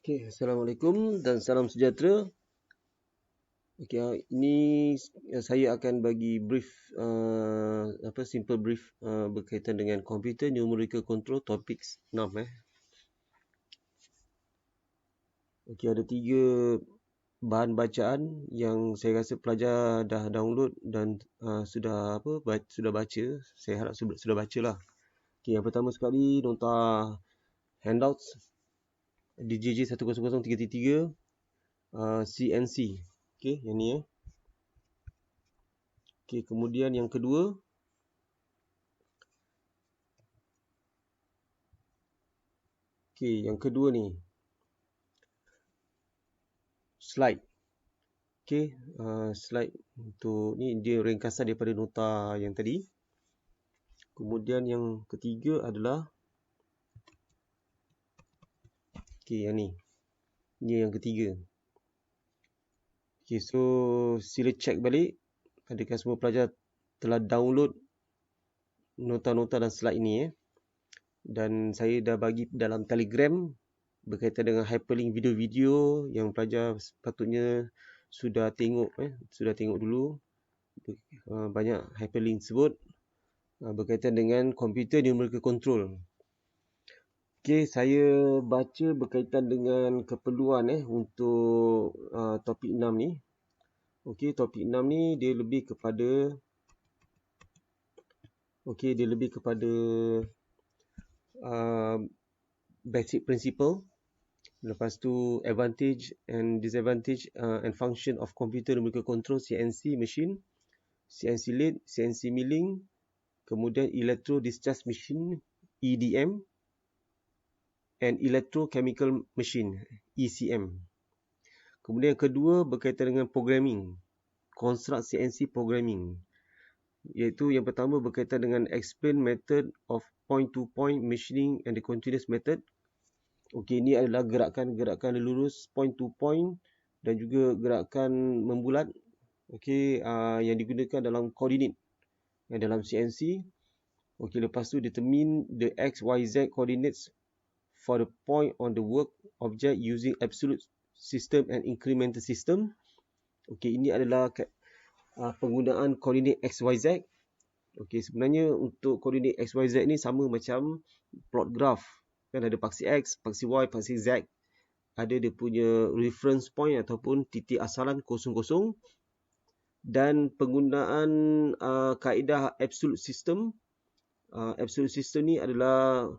Okay, Assalamualaikum dan salam sejahtera. Okay, ini saya akan bagi brief, simple brief berkaitan dengan Computer Numerical Control Topik 6. Okay, ada 3 bahan bacaan yang saya rasa pelajar dah download dan sudah baca. Saya harap sudah baca lah. Okay, yang pertama sekali nota handouts DJJ 10033 CNC. Okay, yang ni Okay, kemudian yang kedua, ni slide. Okay, slide untuk ni dia ringkasan daripada nota yang tadi. Kemudian yang ketiga adalah yang ni. Ni yang ketiga. Okay, so sila check balik adakah semua pelajar telah download nota-nota dan slide ni. Dan saya dah bagi dalam Telegram berkaitan dengan hyperlink video-video yang pelajar sepatutnya sudah tengok dulu. Banyak hyperlink tersebut berkaitan dengan Computer Numerical Control. Okay, saya baca berkaitan dengan keperluan untuk topik 6 ni. Okay, topik 6 ni dia lebih kepada basic principle. Lepas tu advantage and disadvantage and function of Computer Numerical Control CNC machine, CNC lathe, CNC milling, kemudian Electro Discharge Machine EDM, and Electrochemical Machine ECM. Kemudian yang kedua berkaitan dengan programming, construct CNC programming, iaitu yang pertama berkaitan dengan explain method of point-to-point machining and the continuous method. Okey, ini adalah gerakan-gerakan lurus point to point dan juga gerakan membulat. Okey, yang digunakan dalam koordinat dalam CNC. Okey, lepas tu determine the x, y, z coordinates for the point on the work object using absolute system and incremental system. Okey, ini adalah penggunaan koordinat x, y, z. Okey, sebenarnya untuk koordinat x, y, z ni sama macam plot graph. Kan ada paksi X, paksi Y, paksi Z. Ada dia punya reference point ataupun titik asalan 00. Dan penggunaan kaedah absolute system. Absolute system ni adalah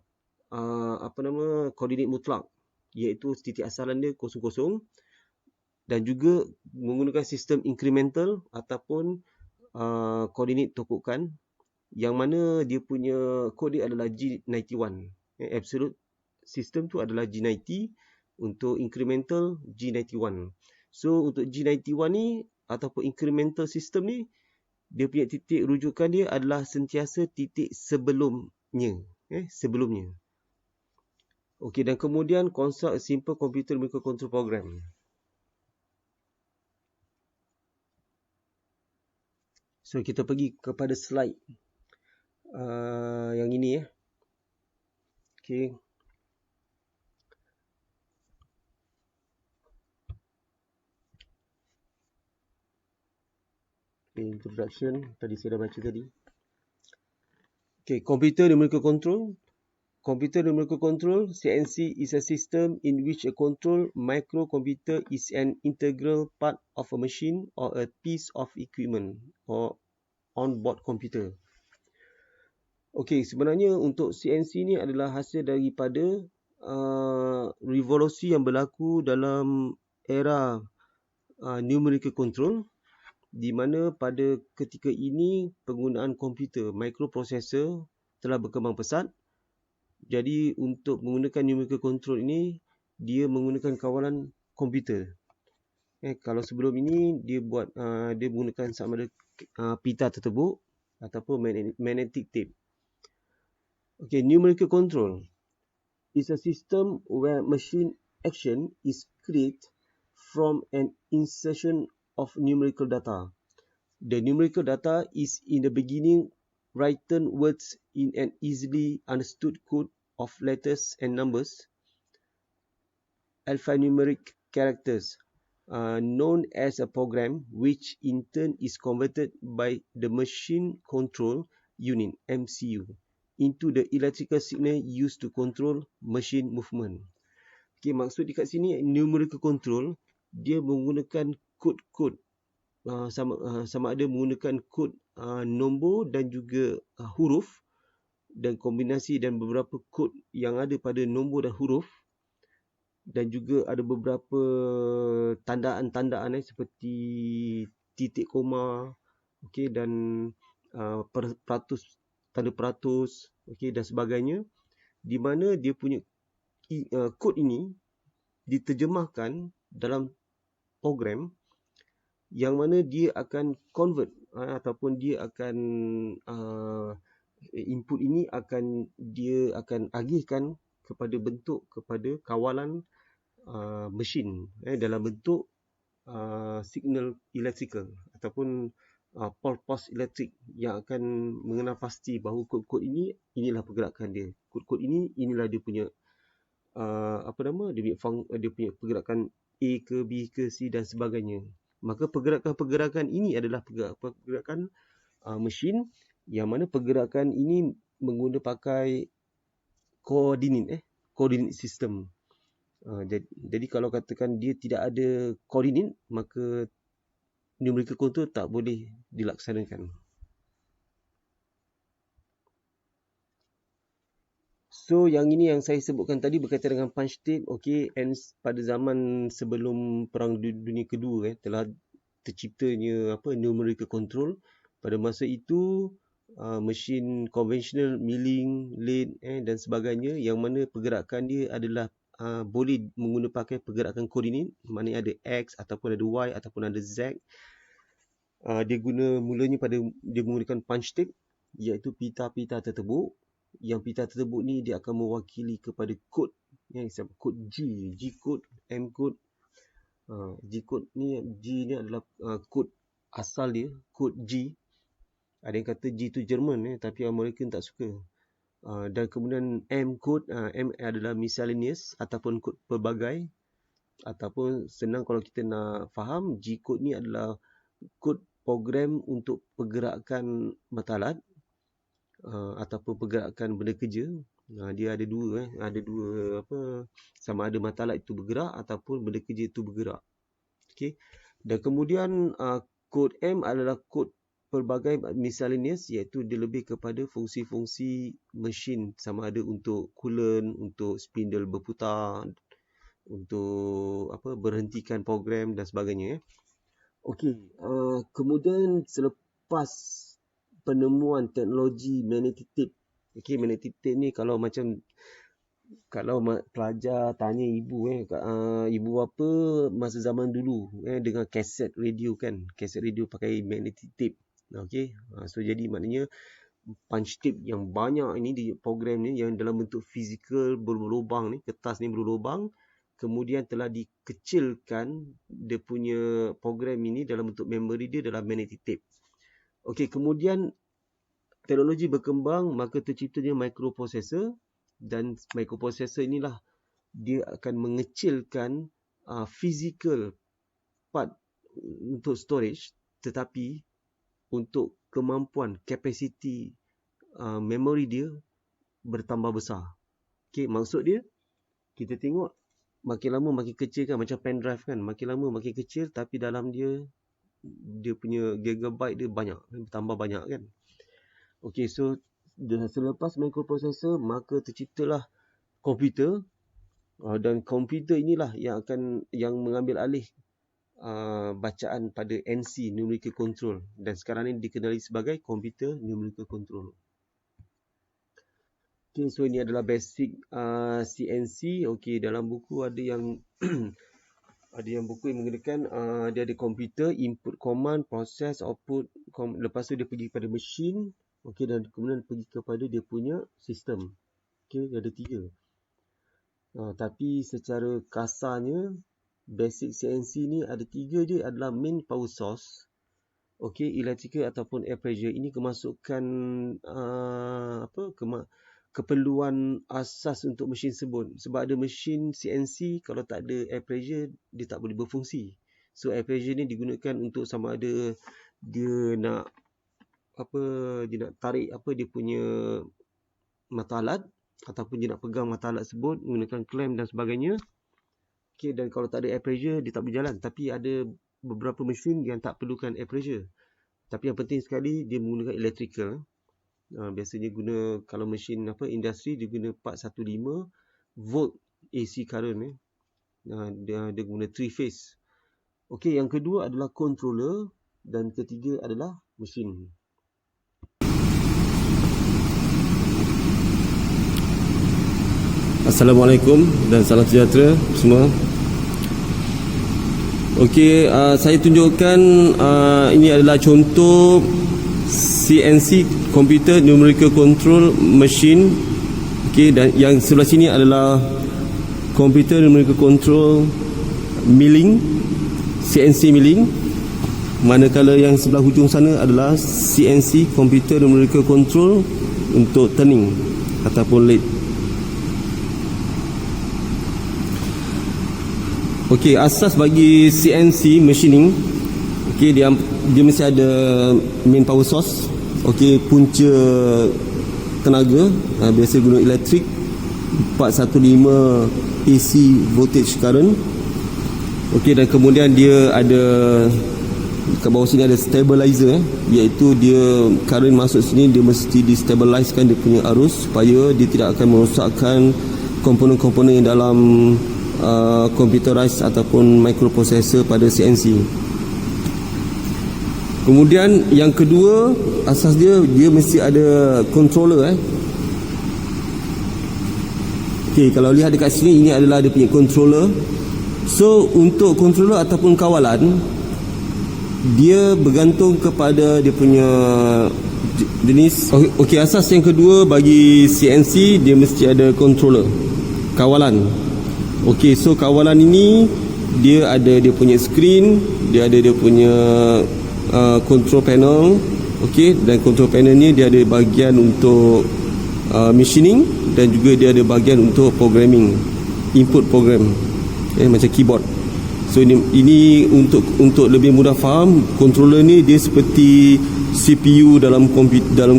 koordinat mutlak, iaitu titik asalan dia 00. Dan juga menggunakan sistem incremental ataupun koordinat tokokan, yang mana dia punya kod dia adalah G91. Absolute system tu adalah G90, untuk incremental G91. So untuk G91 ni ataupun incremental system ni, dia punya titik rujukan dia adalah sentiasa titik sebelumnya. Okey, dan kemudian construct a simple computer microcontrol program. So kita pergi kepada slide yang ini Okey. Introduction tadi saya dah baca tadi. Okay, Computer Numerical Control. Computer Numerical Control, CNC, is a system in which a control microcomputer is an integral part of a machine or a piece of equipment or on-board computer. Okay, sebenarnya untuk CNC ni adalah hasil daripada revolusi yang berlaku dalam era numerical control, di mana pada ketika ini penggunaan komputer microprocessor telah berkembang pesat. Jadi untuk menggunakan numerical control ini, dia menggunakan kawalan komputer. Kalau sebelum ini dia menggunakan sama ada pita tertebuk ataupun magnetic tape. Okay, numerical control is a system where machine action is created from an insertion of numerical data. The numerical data is in the beginning written words in an easily understood code of letters and numbers. alphanumeric characters known as a program, which in turn is converted by the machine control unit (MCU) into the electrical signal used to control machine movement. Okay, maksud dekat sini numerical control, dia menggunakan kod-kod sama ada menggunakan kod nombor dan juga huruf, dan kombinasi dan beberapa kod yang ada pada nombor dan huruf, dan juga ada beberapa tandaan-tandaan seperti titik koma, okey, dan peratus, tanda peratus, okey, dan sebagainya, di mana dia punya kod ini diterjemahkan dalam program yang mana dia akan convert ataupun dia akan input ini dia akan agihkan kepada bentuk, kepada kawalan mesin dalam bentuk signal electrical ataupun pulse elektrik yang akan mengenal pasti bahawa kod-kod ini, inilah pergerakan dia. Kod-kod ini, inilah dia punya dia punya pergerakan A ke B ke C dan sebagainya. Maka pergerakan-pergerakan ini adalah pergerakan mesin yang mana pergerakan ini menggunakan pakai koordinat sistem. Jadi kalau katakan dia tidak ada koordinat, maka numerical control tak boleh dilaksanakan. So yang ini yang saya sebutkan tadi berkaitan dengan punch tape, okey, and pada zaman sebelum Perang Dunia Kedua telah terciptanya numerical control. Pada masa itu mesin konvensional, milling, lathe dan sebagainya, yang mana pergerakan dia adalah boleh menggunakan pakai pergerakan koordinat, mana ada X ataupun ada Y ataupun ada Z. Dia mulanya dia menggunakan punch tape, iaitu pita-pita tertebuk. Yang pita tertebuk ni dia akan mewakili kepada kod, kod G kod, M kod. G kod ni, G ni adalah kod asal dia, kod G. Ada yang kata G tu Jerman tapi American tak suka. Dan kemudian M kod, M adalah miscellaneous ataupun kod pelbagai, ataupun senang kalau kita nak faham, G kod ni adalah kod program untuk pergerakan matalat ataupun pergerakan benda kerja. Dia ada dua sama ada matalat itu bergerak ataupun benda kerja itu bergerak. Okey. Dan kemudian kod M adalah kod pelbagai miscellaneous, iaitu dia lebih kepada fungsi-fungsi mesin, sama ada untuk coolant, untuk spindle berputar, untuk berhentikan program dan sebagainya. Okey, kemudian selepas penemuan teknologi magnetic tape. Okey, magnetic tape ni kalau pelajar tanya ibu ibu apa masa zaman dulu dengan kaset radio kan. Kaset radio pakai magnetic tape. Okey. So jadi maknanya punch tape yang banyak ini di program ni yang dalam bentuk fizikal berlubang ni, kertas ni berlubang, kemudian telah dikecilkan dia punya program ini dalam bentuk memori dia dalam magnetic tape. Okey, kemudian teknologi berkembang, maka terciptanya microprocessor, dan microprocessor inilah dia akan mengecilkan physical part untuk storage, tetapi untuk kemampuan kapasiti memori dia bertambah besar. Okey, maksud dia kita tengok makin lama makin kecil kan, macam pen drive kan, makin lama makin kecil tapi dalam dia punya gigabyte dia banyak, bertambah banyak kan. Okey, so selepas microprocessor maka terciptalah komputer, dan komputer inilah yang mengambil alih bacaan pada NC, numerical control, dan sekarang ini dikenali sebagai komputer numerical control. Okey, so ini adalah basic CNC. Okey, dalam buku ada yang ada yang buku yang menggunakan dia ada komputer, input command, process, output, lepas tu dia pergi kepada mesin, okey, dan kemudian pergi kepada dia punya sistem. Okey, dia ada 3. Tapi secara kasarnya basic CNC ni ada 3 je, adalah main power source, okey, electrical ataupun air pressure. Ini kemasukan keperluan asas untuk mesin tersebut. Sebab ada mesin CNC, kalau tak ada air pressure, dia tak boleh berfungsi. So air pressure ni digunakan untuk sama ada dia nak tarik dia punya mata alat, ataupun dia nak pegang mata alat tersebut menggunakan clamp dan sebagainya. Okay, dan kalau tak ada air pressure, dia tak boleh jalan. Tapi ada beberapa mesin yang tak perlukan air pressure. Tapi yang penting sekali, dia menggunakan electrical. Biasanya kalau mesin industri, dia guna 415 volt AC current. Dia guna 3 phase. Okey, yang kedua adalah controller dan ketiga adalah mesin. Assalamualaikum dan salam sejahtera semua. Okey, saya tunjukkan ini adalah contoh CNC Computer Numerical Control Machine. Okey, dan yang sebelah sini adalah Computer Numerical Control Milling, CNC Milling. Manakala yang sebelah hujung sana adalah CNC Computer Numerical Control untuk turning ataupun lathe. Okey, asas bagi CNC machining, okey, dia mesti ada main power source. Okey, punca tenaga, biasa guna elektrik 415 AC voltage current. Okey, dan kemudian dia ada kat bawah sini ada stabilizer, iaitu dia current masuk sini, dia mesti distabilizekan dia punya arus supaya dia tidak akan merosakkan komponen-komponen yang dalam computerized ataupun microprocessor pada CNC. Kemudian yang kedua, asas dia mesti ada controller. Okey, kalau lihat dekat sini, ini adalah dia punya controller. So untuk controller ataupun kawalan, dia bergantung kepada dia punya jenis. Okey, asas yang kedua bagi CNC, dia mesti ada controller, kawalan. Okey, so kawalan ini dia ada dia punya screen, dia ada dia punya control panel. Okey, dan control panel ni dia ada bahagian untuk machining dan juga dia ada bahagian untuk programming, input program, macam keyboard. So ini untuk lebih mudah faham, controller ni dia seperti CPU dalam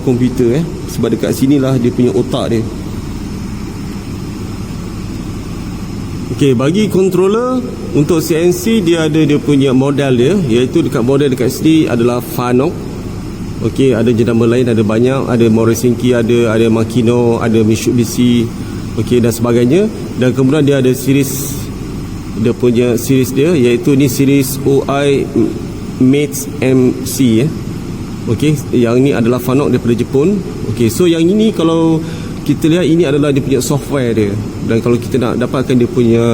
komputer. Sebab dekat sinilah dia punya otak dia. Okey, bagi controller untuk CNC, dia ada dia punya model dia, iaitu model dekat sini adalah Fanuc. Okey, ada jenama lain, ada banyak, ada Morisinki, ada Makino, ada Mitsubishi, okey, dan sebagainya. Dan kemudian dia ada dia punya series dia, iaitu ni series OI Mates MC. Okey, yang ni adalah Fanuc daripada Jepun. Okey, so yang ini kalau kita lihat, ini adalah dia punya software dia. Dan kalau kita nak dapatkan dia punya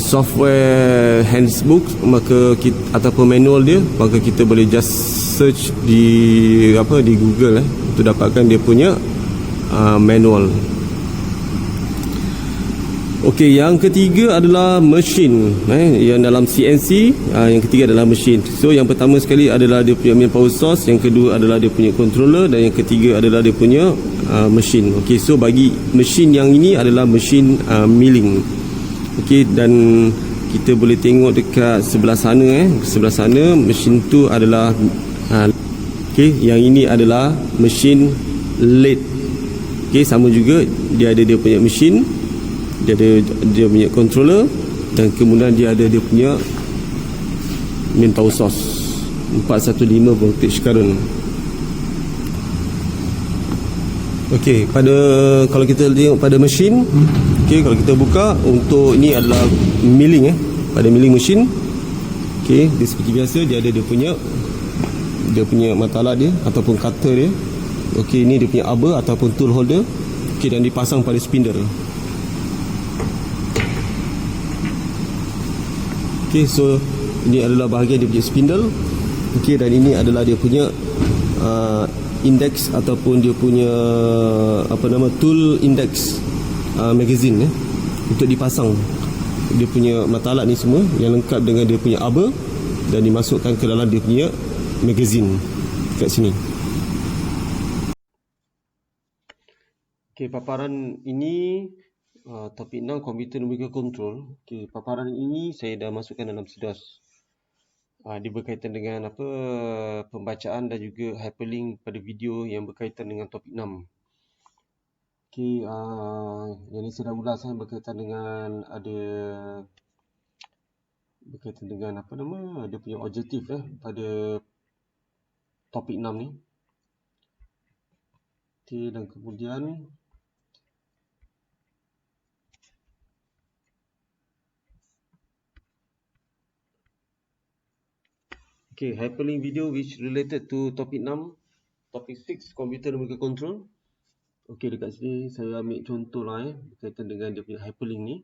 software handbook, maka ataupun manual dia, maka kita boleh just search di Google untuk dapatkan dia punya manual. Okey, yang ketiga adalah mesin. Yang dalam CNC, yang ketiga adalah mesin. So yang pertama sekali adalah dia punya main power source, yang kedua adalah dia punya controller, dan yang ketiga adalah dia punya mesin. Okey, so bagi mesin yang ini adalah mesin milling. Okey, dan kita boleh tengok dekat sebelah sana. Sebelah sana mesin tu adalah okey, yang ini adalah mesin lathe. Okey, sama juga, dia ada dia punya mesin, dia ada dia punya controller, dan kemudian dia ada dia punya main power source 415 voltage current. Okey, kalau kita tengok pada mesin, okey, kalau kita buka, untuk ini adalah milling. Pada milling mesin, okey, dia seperti biasa, dia ada dia punya mata alat dia ataupun cutter dia. Okey, ini dia punya arbor ataupun tool holder. Okey, dan dipasang pada spindle. Okey, so ini adalah bahagian dia punya spindle. Okey, dan ini adalah dia punya index ataupun dia punya tool index magazine untuk dipasang dia punya mata alat ni semua, yang lengkap dengan dia punya arbor, dan dimasukkan ke dalam dia punya magazine kat sini. Okey, paparan ini topik 6 komputer numerical control. Okey, paparan ini saya dah masukkan dalam SIDOS. Dia berkaitan dengan pembacaan dan juga hyperlink pada video yang berkaitan dengan topik 6. Okey, yang ni saya dah ulas berkaitan dengan dia punya objektif pada topik 6 ni. Okey, dan kemudian hyperlink video which related to topic 6, topic 6 computer numerical control. Okey, dekat sini saya ambil contoh lah berkaitan dengan dia punya hyperlink ni.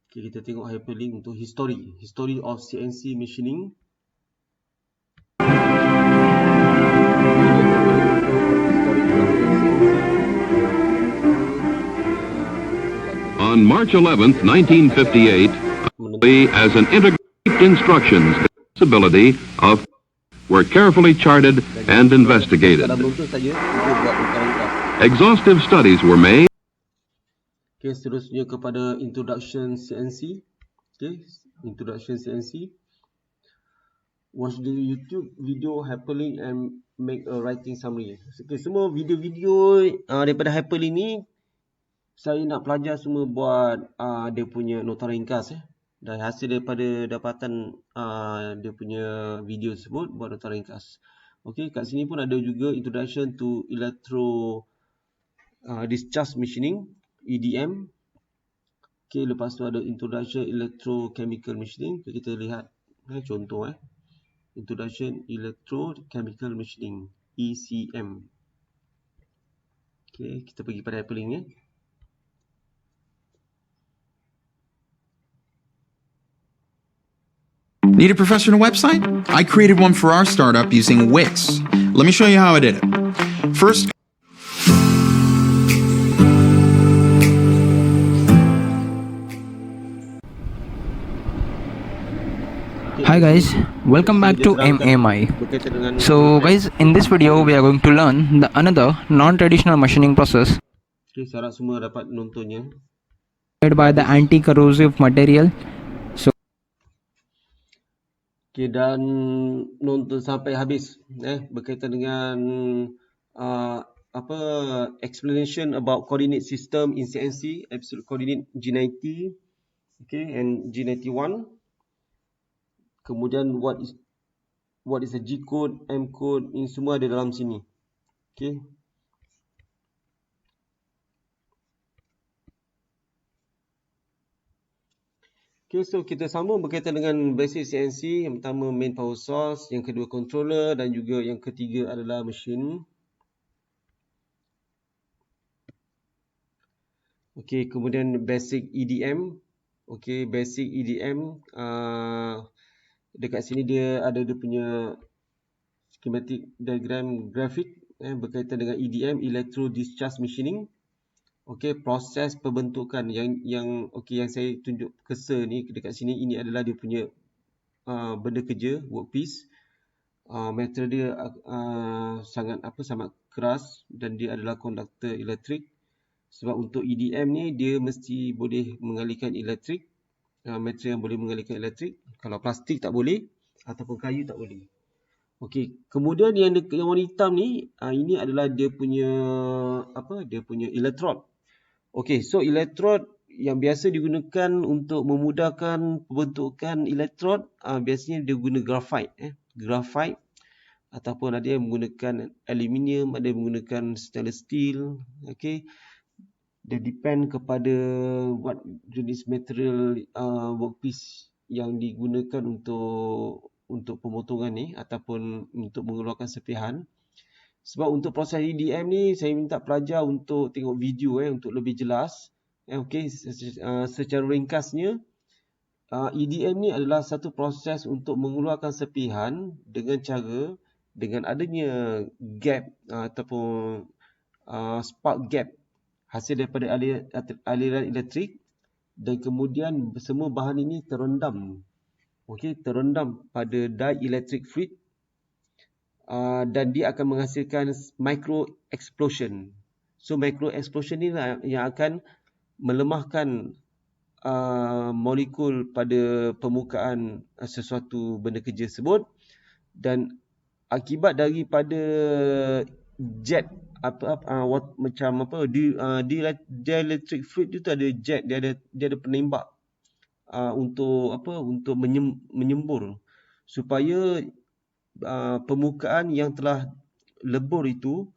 Okey, kita tengok hyperlink untuk history of CNC machining. On March 11, 1958, as an integrated instructions possibility of were carefully charted and investigated. Exhaustive studies were made. Okay, seterusnya kepada introduction CNC. Okay, introduction CNC. Watch the YouTube video hyperlink and make a writing summary. Okay, semua video-video daripada hyperlink ni saya nak pelajar semua buat dia punya nota ringkas dan hasil daripada dapatan dia punya video tersebut buat nota ringkas. Okey, kat sini pun ada juga introduction to electro discharge machining, EDM. Okey, lepas tu ada introduction electrochemical machining. Kita lihat contoh introduction electrochemical machining, ECM. Okey, kita pergi pada hyperlink ni. Need a professional website? I created one for our startup using Wix. Let me show you how I did it. First, Hi guys, welcome back to MMI. So guys, in this video we are going to learn another non-traditional machining process Okay, saya harap semua dapat menontonnya. made by the anti-corrosive material. So Okay, dan nonton sampai habis berkaitan dengan explanation about coordinate system in CNC, absolute coordinate G90, okay, and G91. Kemudian what is a G code, M code, ini semua ada dalam sini. Okay. Okay, so kita sambung berkaitan dengan basic CNC. Yang pertama main power source, yang kedua controller dan juga yang ketiga adalah machine. Okay, kemudian basic EDM. Okay, basic EDM. Dekat sini dia ada dia punya schematic diagram grafik berkaitan dengan EDM, electro discharge machining. Okey, proses pembentukan yang saya tunjuk cursor ni dekat sini, ini adalah dia punya benda kerja, workpiece. Material dia sangat keras dan dia adalah konduktor elektrik. Sebab untuk EDM ni dia mesti boleh mengalirkan elektrik. Material yang boleh mengalirkan elektrik. Kalau plastik tak boleh ataupun kayu tak boleh. Okey, kemudian yang warna hitam ni ini adalah dia punya elektrod. Okey, so elektrod yang biasa digunakan untuk memudahkan pembentukan elektrod biasanya dia guna graphite graphite ataupun ada yang menggunakan aluminium, ada yang menggunakan stainless steel. Okey, dia depend kepada what jenis material workpiece yang digunakan untuk pemotongan ni ataupun untuk mengeluarkan serpihan. Sebab untuk proses EDM ni saya minta pelajar untuk tengok video untuk lebih jelas. Okey, secara ringkasnya EDM ni adalah satu proses untuk mengeluarkan serpihan dengan adanya gap ataupun spark gap hasil daripada aliran elektrik, dan kemudian semua bahan ini terendam. Okey, terendam pada dielectric fluid dan dia akan menghasilkan micro explosion. So micro explosion ni lah yang akan melemahkan molekul pada permukaan sesuatu benda kerja tersebut, dan akibat daripada jet dielectric fluid itu ada jet, dia ada penembak untuk menyembur supaya permukaan yang telah lebur itu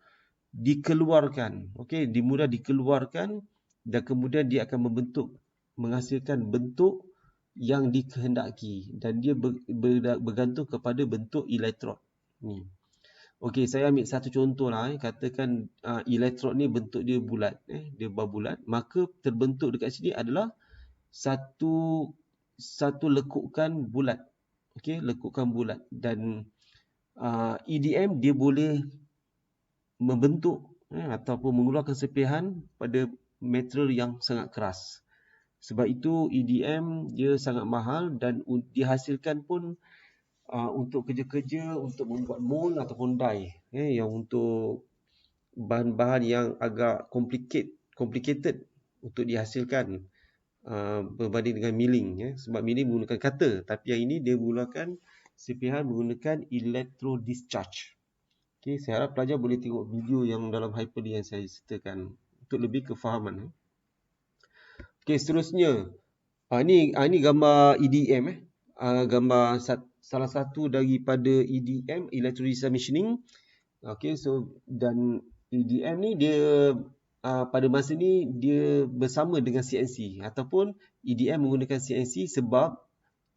dikeluarkan, okey, dimula dikeluarkan, dan kemudian dia akan menghasilkan bentuk yang dikehendaki, dan dia bergantung kepada bentuk elektrod ni. Okey, saya ambil satu contoh lah. Katakan elektrod ni bentuk dia bulat, dia berbulat, maka terbentuk dekat sini adalah satu lekukan bulat. Okey, lekukan bulat, dan EDM dia boleh membentuk ataupun mengeluarkan serpihan pada material yang sangat keras. Sebab itu EDM dia sangat mahal, dan dihasilkan pun untuk kerja-kerja untuk membuat mold ataupun die, yang untuk bahan-bahan yang agak complicated untuk dihasilkan berbanding dengan milling, sebab milling menggunakan cutter, tapi yang ini dia menggunakan serpihan menggunakan electrodischarge. Okay, saya harap pelajar boleh tengok video yang dalam hyperlink yang saya sertakan untuk lebih kefahaman. Okay, seterusnya ini gambar EDM, gambar salah satu daripada EDM, electrolysis machining. Okay, so dan EDM ni dia pada masa ni dia bersama dengan CNC, ataupun EDM menggunakan CNC sebab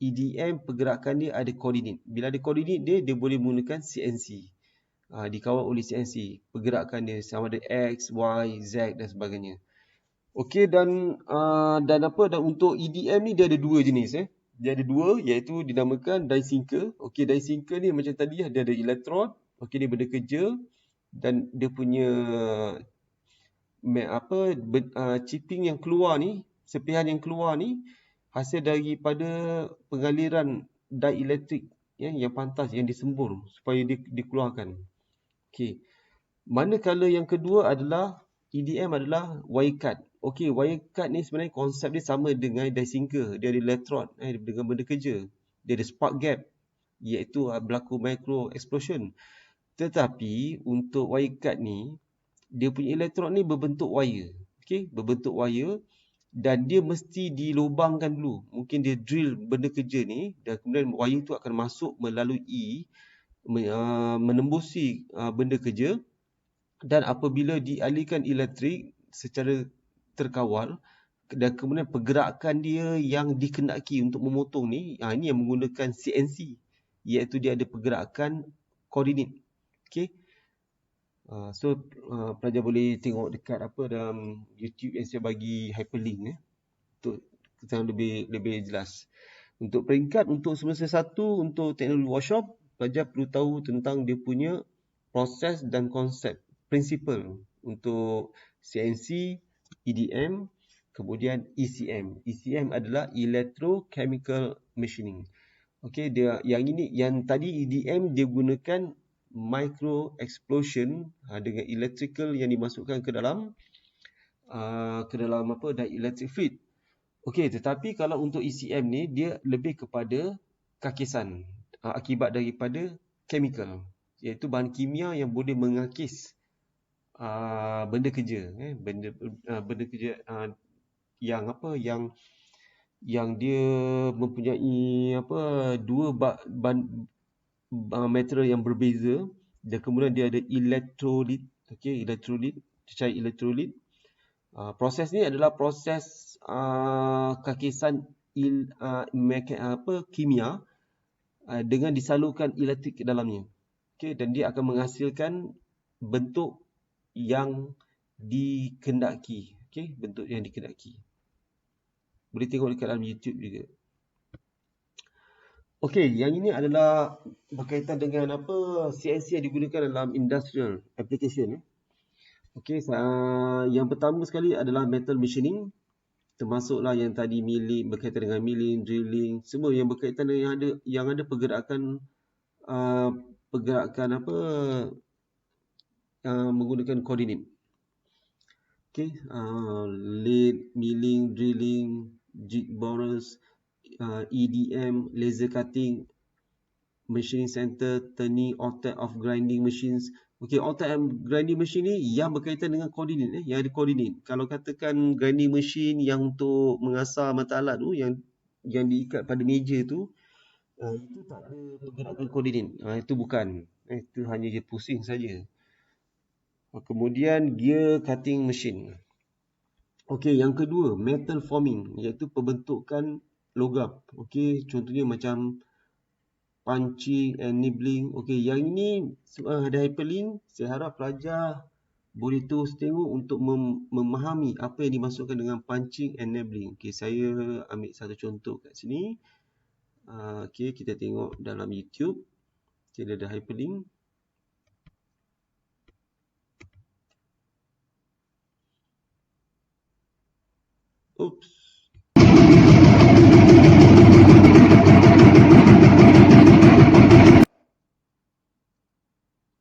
EDM pergerakan dia ada koordinat. Bila ada koordinat dia boleh menggunakan CNC. Dikawal oleh CNC pergerakan dia sama ada X, Y, Z dan sebagainya. Okey, dan untuk EDM ni dia ada dua jenis. Dia ada dua, iaitu dinamakan die sinker. Okey, die sinker ni macam tadi dia ada elektrod. Okey, dia benda kerja, dan dia punya chipping yang keluar ni, serpihan yang keluar ni hasil daripada pengaliran dielectric yang pantas yang disembur supaya dikeluarkan. Okey. Manakala yang kedua adalah EDM adalah wire cut. Okey, wire cut ni sebenarnya konsep dia sama dengan die sinker. Dia ada elektrod dengan benda kerja. Dia ada spark gap, iaitu berlaku micro explosion. Tetapi untuk wire cut ni, dia punya elektrod ni berbentuk wire. Okey, berbentuk wire, dan dia mesti dilubangkan dulu. Mungkin dia drill benda kerja ni, dan kemudian wire tu akan masuk melalui menembusi benda kerja, dan apabila dialihkan elektrik secara terkawal, dan kemudian pergerakan dia yang dikendaki untuk memotong ni, ini yang menggunakan CNC, iaitu dia ada pergerakan koordinat. Okey. So pelajar boleh tengok dekat dalam YouTube yang saya bagi hyperlink untuk yang lebih jelas. Untuk peringkat untuk semester 1 untuk teknologi workshop, pelajar perlu tahu tentang dia punya proses dan konsep, prinsipal untuk CNC, EDM, kemudian ECM. ECM adalah electrochemical machining. Okey, yang tadi EDM dia gunakan micro explosion dengan electrical yang dimasukkan ke dalam dielectric fluid. Okey, tetapi kalau untuk ECM ni dia lebih kepada kakisan akibat daripada chemical, iaitu bahan kimia yang boleh mengakis benda kerja, benda kerja yang dia mempunyai dua material yang berbeza, dan kemudian dia ada elektrolit. Okey, elektrolit, cair elektrolit. Proses ni adalah proses kakisan kimia dengan disalurkan elektrik ke dalamnya. Okey, dan dia akan menghasilkan bentuk yang dikendaki. Okey, bentuk yang dikendaki. Boleh tengok dekat dalam YouTube juga. Okey, yang ini adalah berkaitan dengan CNC yang digunakan dalam industrial application. Okey, yang pertama sekali adalah metal machining, termasuklah yang tadi milling, berkaitan dengan milling, drilling, semua yang berkaitan dengan yang ada pergerakan menggunakan koordinat. Okay, lathe, milling, drilling, jig borers, EDM, laser cutting, machining center, turning, all type of grinding machines. Okay, all type of grinding machine ni yang berkaitan dengan koordinat, yang ada koordinat. Kalau katakan grinding machine yang untuk mengasah mata alat tu, yang diikat pada meja tu, itu tak ada pergerakan koordinat. Itu bukan. Itu hanya je pusing saja. Kemudian gear cutting machine. Okey, yang kedua, metal forming, iaitu pembentukan logam. Okey, contohnya macam punching and nibbling. Okey, yang ini ada hyperlink. Saya harap pelajar boleh terus tengok untuk memahami apa yang dimaksudkan dengan punching and nibbling. Okey, saya ambil satu contoh kat sini. Okey, kita tengok dalam YouTube. Kita ada hyperlink. Oops.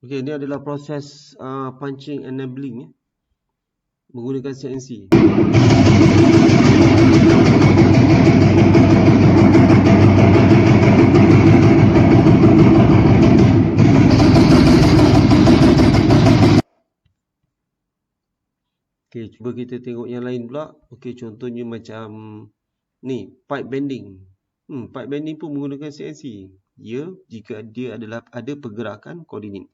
Okey, ini adalah proses punching and nibbling menggunakan CNC. Okey, cuba kita tengok yang lain pula. Okey, contohnya macam ni, pipe bending. Pipe bending pun menggunakan CNC. Ya, jika dia ada pergerakan koordinat.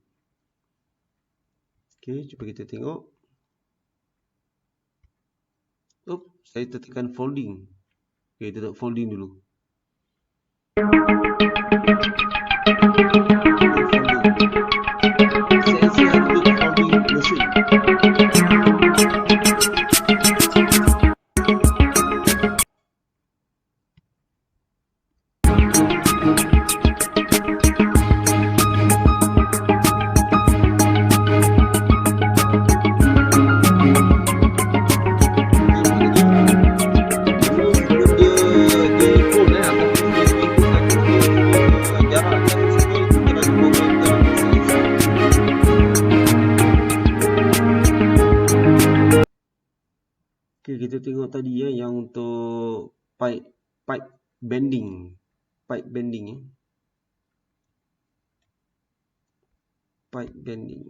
Okey, cuba kita tengok. Saya tertekan folding. Okey, kita tengok folding dulu. CNC ada folding machine. Okay, kita tengok tadi yang untuk pipe bending. Pipe bending. Pipe bending.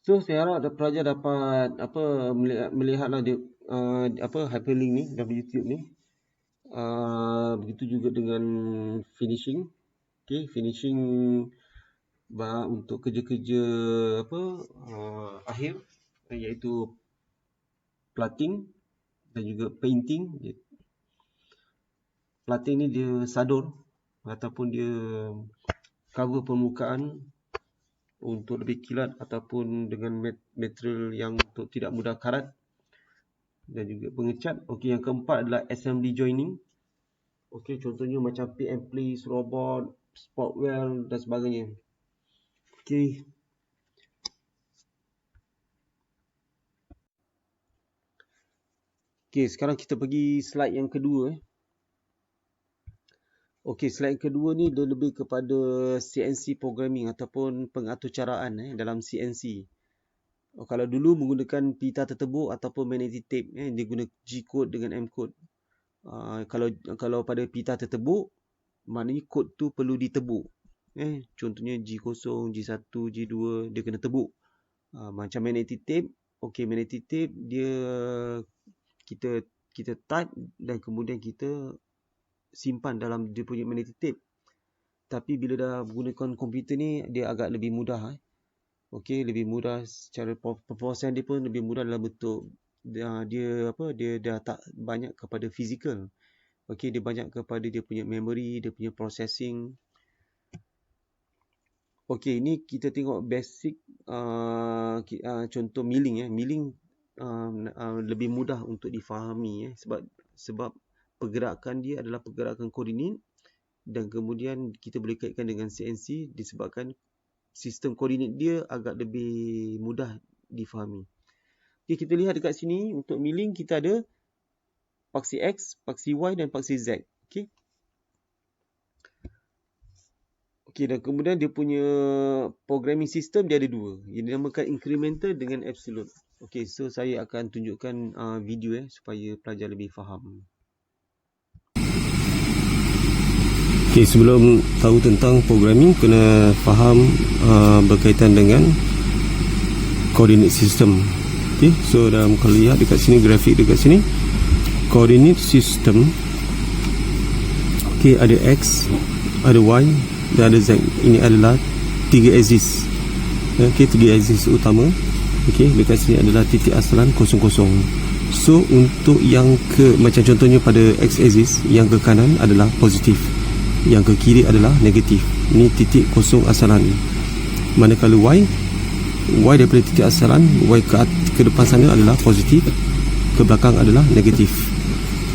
So saya harap pelajar dapat melihatlah dia hyperlink ni dalam YouTube ni. Begitu juga dengan finishing. Okay, finishing untuk kerja-kerja akhir, iaitu plating dan juga painting. Plating ni dia sadur ataupun dia cover permukaan untuk lebih kilat ataupun dengan material yang untuk tidak mudah karat, dan juga pengecat. Okey, yang keempat adalah assembly joining. Okey, contohnya macam pick and place, robot, spot weld dan sebagainya. Okey. Okey, sekarang kita pergi slide yang kedua. Okey, slide kedua ni dia lebih kepada CNC programming ataupun pengaturcaraan dalam CNC. Kalau dulu menggunakan pita tertebuk ataupun magnetic tape, dia guna G-code dengan M-code. Kalau pada pita tertebuk, maknanya kod tu perlu ditebuk. Contohnya G0, G1, G2 dia kena tebuk. Macam magnetic tape, magnetic tape dia kita type dan kemudian kita simpan dalam dia punya magnetic tape. Tapi bila dah menggunakan komputer ni, dia agak lebih mudah. Lebih mudah secara perprosesan dia pun lebih mudah dalam bentuk dia dah tak banyak kepada fizikal. Dia banyak kepada dia punya memory, dia punya processing. Ni kita tengok basic contoh milling. Milling lebih mudah untuk difahami sebab pergerakan dia adalah pergerakan koordinat dan kemudian kita boleh kaitkan dengan CNC disebabkan sistem koordinat dia agak lebih mudah difahami. Kita lihat dekat sini untuk milling kita ada paksi X, paksi Y dan paksi Z. Dan kemudian dia punya programming system dia ada dua. Yang dinamakan incremental dengan absolute. So saya akan tunjukkan video supaya pelajar lebih faham. Sebelum tahu tentang programming, kena faham berkaitan dengan coordinate system. So kalau lihat dekat sini, grafik dekat sini, coordinate system, ada X, ada Y dan ada Z. Ini adalah 3 axis. 3 axis utama. Dekat sini adalah titik asalan 00. So untuk yang macam contohnya pada X axis, yang ke kanan adalah positif, yang ke kiri adalah negatif. Ini titik kosong asalan. Manakala Y daripada titik asalan, Y ke depan sana adalah positif, ke belakang adalah negatif.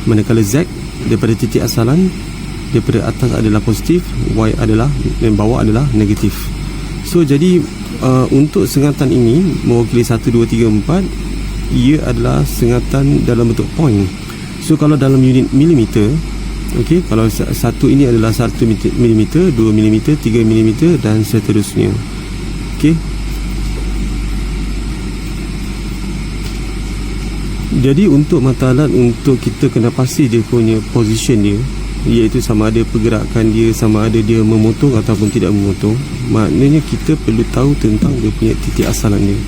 Manakala Z daripada titik asalan, daripada atas adalah positif, Y adalah dan bawah adalah negatif. So jadi untuk sengatan ini mewakili 1, 2, 3, 4, ia adalah sengatan dalam bentuk point. So kalau dalam unit milimeter, kalau satu ini adalah 1 mm, 2 mm, 3 mm dan seterusnya. Jadi untuk mata alat, untuk kita kena pasti dia punya position dia, iaitu sama ada pergerakan dia, sama ada dia memotong ataupun tidak memotong. Maknanya kita perlu tahu tentang dia punya titik asalan dia.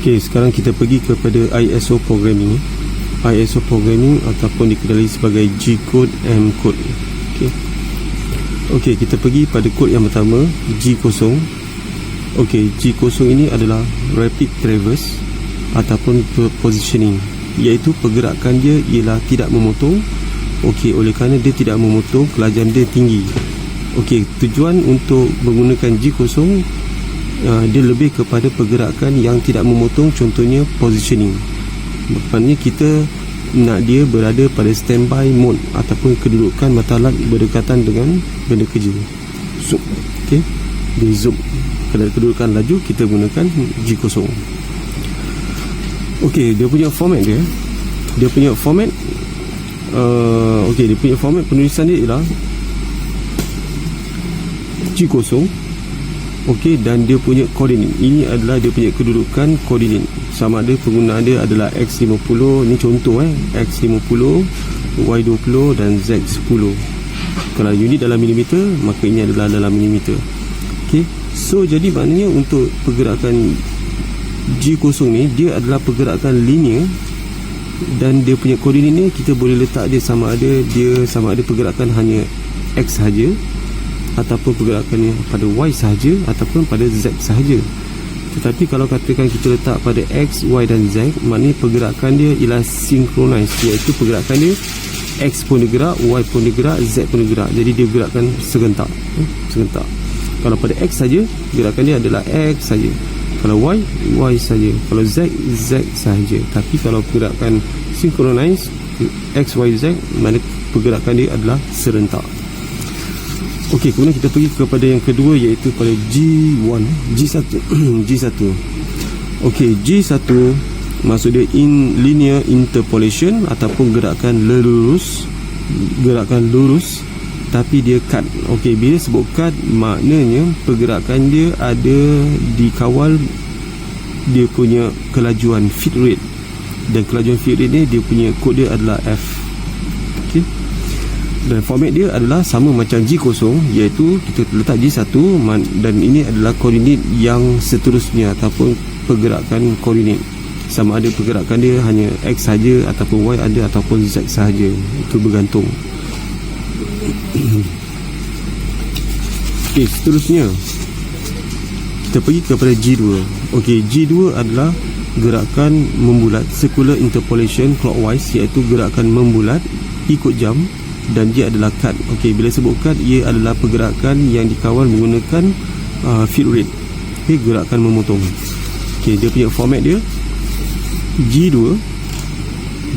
Sekarang kita pergi kepada ISO programming. ISO programming ataupun dikenali sebagai G-code, M-code. Kita pergi pada kod yang pertama, G0. G0 ini adalah rapid traverse ataupun positioning, iaitu pergerakan dia ialah tidak memotong. Oleh kerana dia tidak memotong, kelajuan dia tinggi. Tujuan untuk menggunakan G0, dia lebih kepada pergerakan yang tidak memotong, contohnya positioning. Maknanya kita nak dia berada pada standby mode ataupun kedudukan mata alat berdekatan dengan benda kerja. Zoom. Dia zoom. Kalau kedudukan laju, kita gunakan G0. Dia punya format dia. Dia punya format penulisan dia ialah G0. Dan dia punya koordinat. Ini adalah dia punya kedudukan koordinat. Sama ada penggunaan dia adalah X50, ini contoh X50, Y20 dan Z10. Kalau unit dalam milimeter, maka ini adalah dalam milimeter. So jadi maknanya untuk pergerakan G0 ni, dia adalah pergerakan linear dan dia punya koordinat ni kita boleh letak dia sama ada pergerakan hanya X sahaja ataupun pergerakannya pada Y sahaja ataupun pada Z sahaja. Tetapi kalau katakan kita letak pada X, Y dan Z, maknanya pergerakan dia ialah synchronize, iaitu pergerakan dia X pun bergerak, Y pun bergerak, Z pun bergerak. Jadi dia gerakan serentak. Kalau pada X saja, gerakan dia adalah X saja. Kalau Y, Y saja. Kalau Z, Z sahaja. Tapi kalau pergerakan synchronize X, Y, Z, mana pergerakan dia adalah serentak. Kemudian kita pergi kepada yang kedua, iaitu pada G1. G1. G1. Maksud dia in linear interpolation ataupun gerakan lurus, tapi dia cut. Okey, bila sebut cut, maknanya pergerakan dia ada dikawal dia punya kelajuan feed rate, dan kelajuan feed rate ni dia punya kod dia adalah F. Okey, dan format dia adalah sama macam G0, iaitu kita letak G1 dan ini adalah koordinat yang seterusnya ataupun pergerakan koordinat. Sama ada pergerakan dia hanya X saja ataupun Y ada ataupun Z sahaja, itu bergantung. Okey, seterusnya kita pergi kepada G2. Okey, G2 adalah gerakan membulat, circular interpolation clockwise, iaitu gerakan membulat ikut jam, dan dia adalah cut. Okey, bila sebut cut, ia adalah pergerakan yang dikawal menggunakan feed rate. Okey, gerakan memotong. Okey, dia punya format dia G2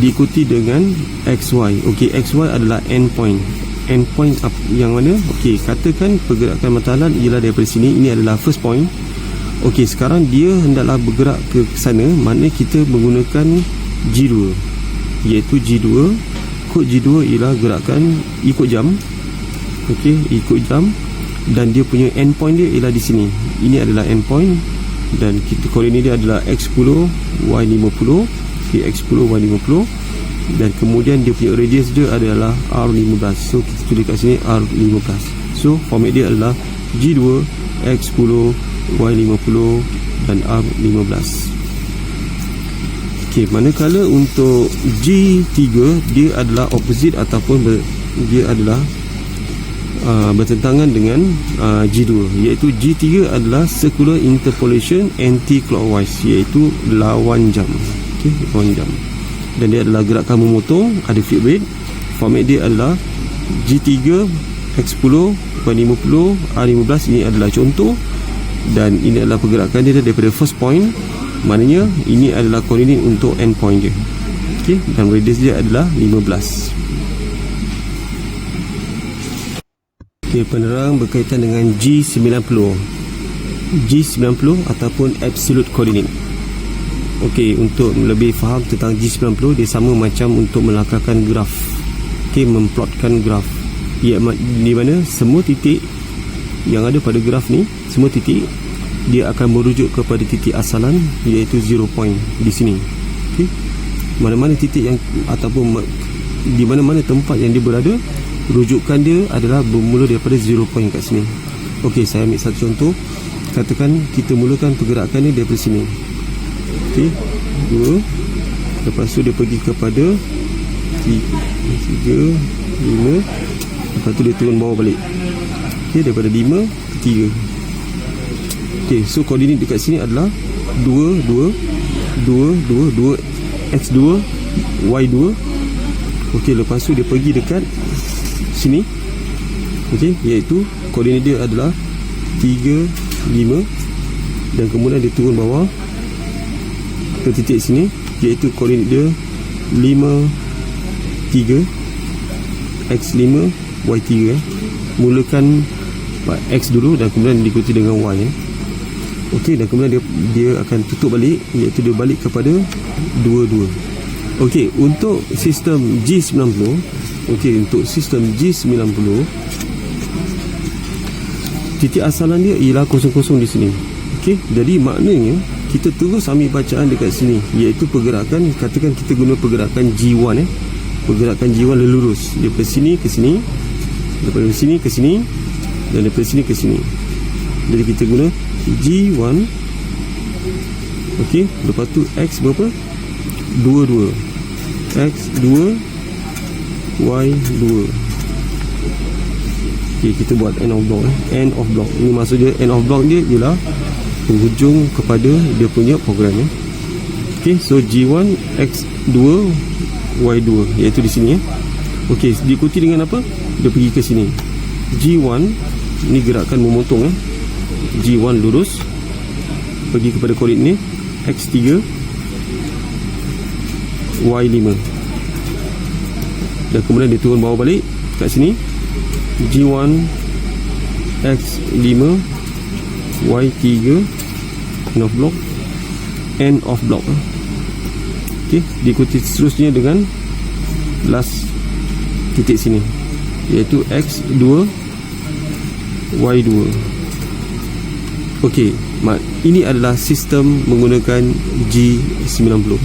diikuti dengan XY. Okey, XY adalah endpoint. Endpoint yang mana? Okey, katakan pergerakan matlamat ialah daripada sini, ini adalah first point. Okey, sekarang dia hendaklah bergerak ke sana, maknanya kita menggunakan G2, iaitu G2. Kod G2 ialah gerakan ikut jam. Okey, ikut jam, dan dia punya endpoint dia ialah di sini. Ini adalah endpoint, dan kita koordinat dia adalah X10 Y50. Okey, X10 Y50, dan kemudian dia punya radius dia adalah R15. So kita tulis kat sini R15. So format dia adalah G2 X10 Y50 dan R15. Okey, manakala untuk G3 dia adalah opposite ataupun dia adalah bertentangan dengan G2, iaitu G3 adalah circular interpolation anti-clockwise, iaitu lawan jam. Okey, lawan jam, dan dia adalah gerakan memotong, ada feed rate. Format dia adalah G3 X10 Y50 R15. Ini adalah contoh, dan ini adalah pergerakan dia daripada first point, maknanya ini adalah koordinat untuk end point dia. Okey, dan radius dia adalah 15. Okey, penerang berkaitan dengan G90. G90 ataupun absolute coordinate. Okey, untuk lebih faham tentang G90, dia sama macam untuk melakarkan graf. Okey, memplotkan graf. Di mana semua titik yang ada pada graf ni, semua titik dia akan merujuk kepada titik asalan, iaitu 0 point di sini. Okey, mana-mana titik yang ataupun di mana-mana tempat yang dia berada, rujukan dia adalah bermula daripada 0 point kat sini. Okey, saya ambil satu contoh. Katakan kita mulakan pergerakan ni daripada sini. Okey, 2. Lepas tu dia pergi kepada 3, 5. Lepas tu dia turun bawah balik. Okey, daripada 5 ke 3. Okey, so koordinat dekat sini adalah 2, 2, 2, 2, 2, X2, Y2. Okey, lepas tu dia pergi dekat sini. Okey, iaitu koordinat dia adalah 3, 5, dan kemudian dia turun bawah ke titik sini, iaitu koordinat dia 5, 3, X5, Y3. Mulakan X dulu dan kemudian diikuti dengan Y. Okey, dan kemudian dia akan tutup balik, iaitu dia balik kepada 2, 2. Okey, untuk sistem G90, untuk sistem G90, titik asalan dia ialah 00 di sini. Okey, jadi maknanya kita terus ambil bacaan dekat sini, iaitu pergerakan, katakan kita guna pergerakan G1 pergerakan G1 lurus daripada sini ke sini, daripada sini ke sini, dan daripada sini ke sini. Jadi kita guna G1. Okey, lepas tu X berapa? 2, 2. X2, Y2. Okey, kita buat end of block. End of block. Ini maksudnya end of block dia ialah penghujung kepada dia punya program. Okey, so G1, X2, Y2, iaitu di sini. Okey, diikuti dengan apa? Dia pergi ke sini. G1 ni gerakan memotong. G1 lurus pergi kepada koordinat ni, X3, Y5, dan kemudian dia turun bawah balik kat sini. G1, X5, Y3, end of block. Okey, diikuti seterusnya dengan last titik sini, iaitu X2 Y2. Okey, ini adalah sistem menggunakan G90.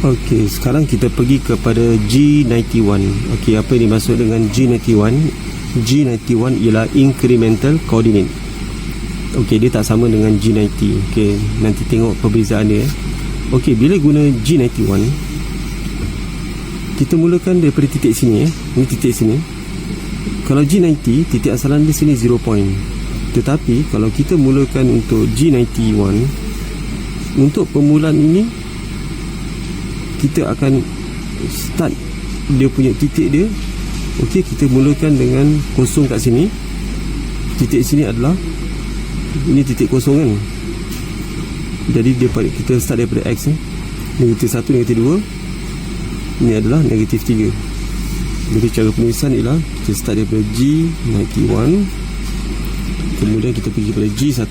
Okey, sekarang kita pergi kepada G91. Okey, apa yang dimaksud dengan G91? G91 ialah incremental coordinate. Okey, dia tak sama dengan G90. Okey, nanti tengok perbezaan dia. Okey, bila guna G91, kita mulakan daripada titik sini. Ini titik sini. Kalau G90, titik asalan di sini 0 point. Tetapi kalau kita mulakan untuk G91, untuk permulaan ini, kita akan start dia punya titik dia. Okey, kita mulakan dengan kosong kat sini. Titik sini adalah, ini titik kosong kan. Jadi kita start daripada X ni, negatif 1, negatif 2. Ini adalah negatif 3. Jadi cara penulisan ialah kita start daripada G91, kemudian kita pergi pada G1.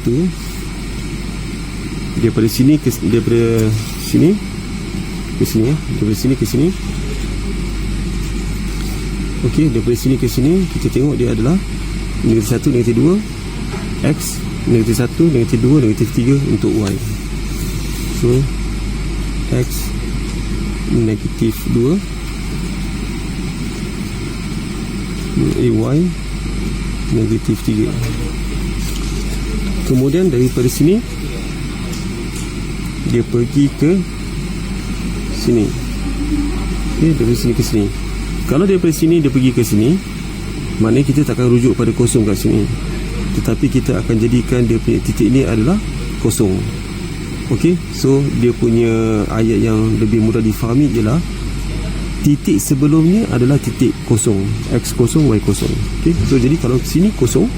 Daripada sini ke sini daripada sini ke sini. Okey, daripada sini ke sini kita tengok dia adalah negatif 1, negatif 2 X, negatif 1, negatif 2, negatif 3 untuk Y. So X negatif 2, Y negatif 3. Kemudian daripada sini dia pergi ke sini. Okey, dari sini ke sini. Kalau daripada sini dia pergi ke sini, maknanya kita takkan rujuk pada kosong kat sini, tetapi kita akan jadikan dia punya titik ni adalah kosong. Okey, so dia punya ayat yang lebih mudah difahami ialah titik sebelumnya adalah titik kosong, X kosong, Y kosong. Okey, so jadi kalau sini kosong,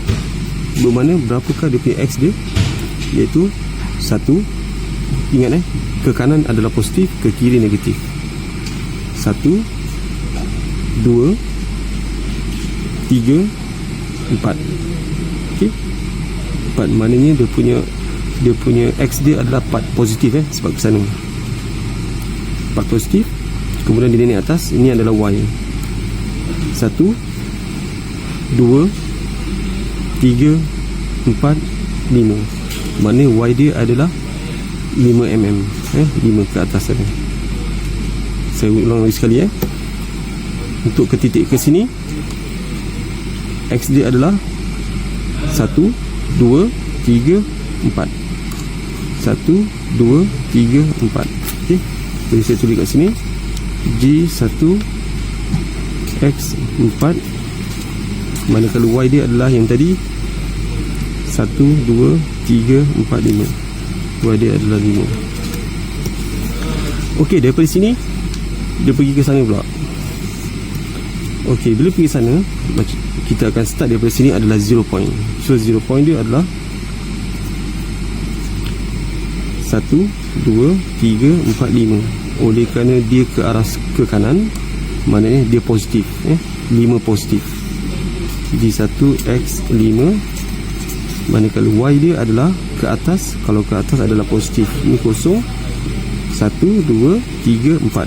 bermakna berapakah dia punya X dia, iaitu 1. Ingat ke kanan adalah positif, ke kiri negatif. 1, 2, 3, 4. Okey, 4 maknanya dia punya X dia adalah 4 positif sebab ke sana 4 positif. Kemudian dia naik atas, ini adalah Y. 1, 2, 3, 4, 5. Maknanya Y dia adalah 5 mm, 5 ke atas sana. Saya ulang lagi sekali Untuk ke titik ke sini, X dia adalah 1, 2, 3, 4. 1, 2, 3, 4. Okey, jadi saya tulis kat sini G1 X 4. Manakala Y dia adalah yang tadi 1, 2, 3, 4, 5. Y dia adalah 5. Okey, daripada sini dia pergi ke sana pula. Okey, bila pergi sana, kita akan start daripada sini adalah 0 point. So 0 point dia adalah 1, 2, 3, 4, 5. Oleh kerana dia ke arah ke kanan, maknanya dia positif, 5 positif. G1 X 5. Manakala Y dia adalah ke atas, kalau ke atas adalah positif. Ini kosong. 1, 2, 3, 4.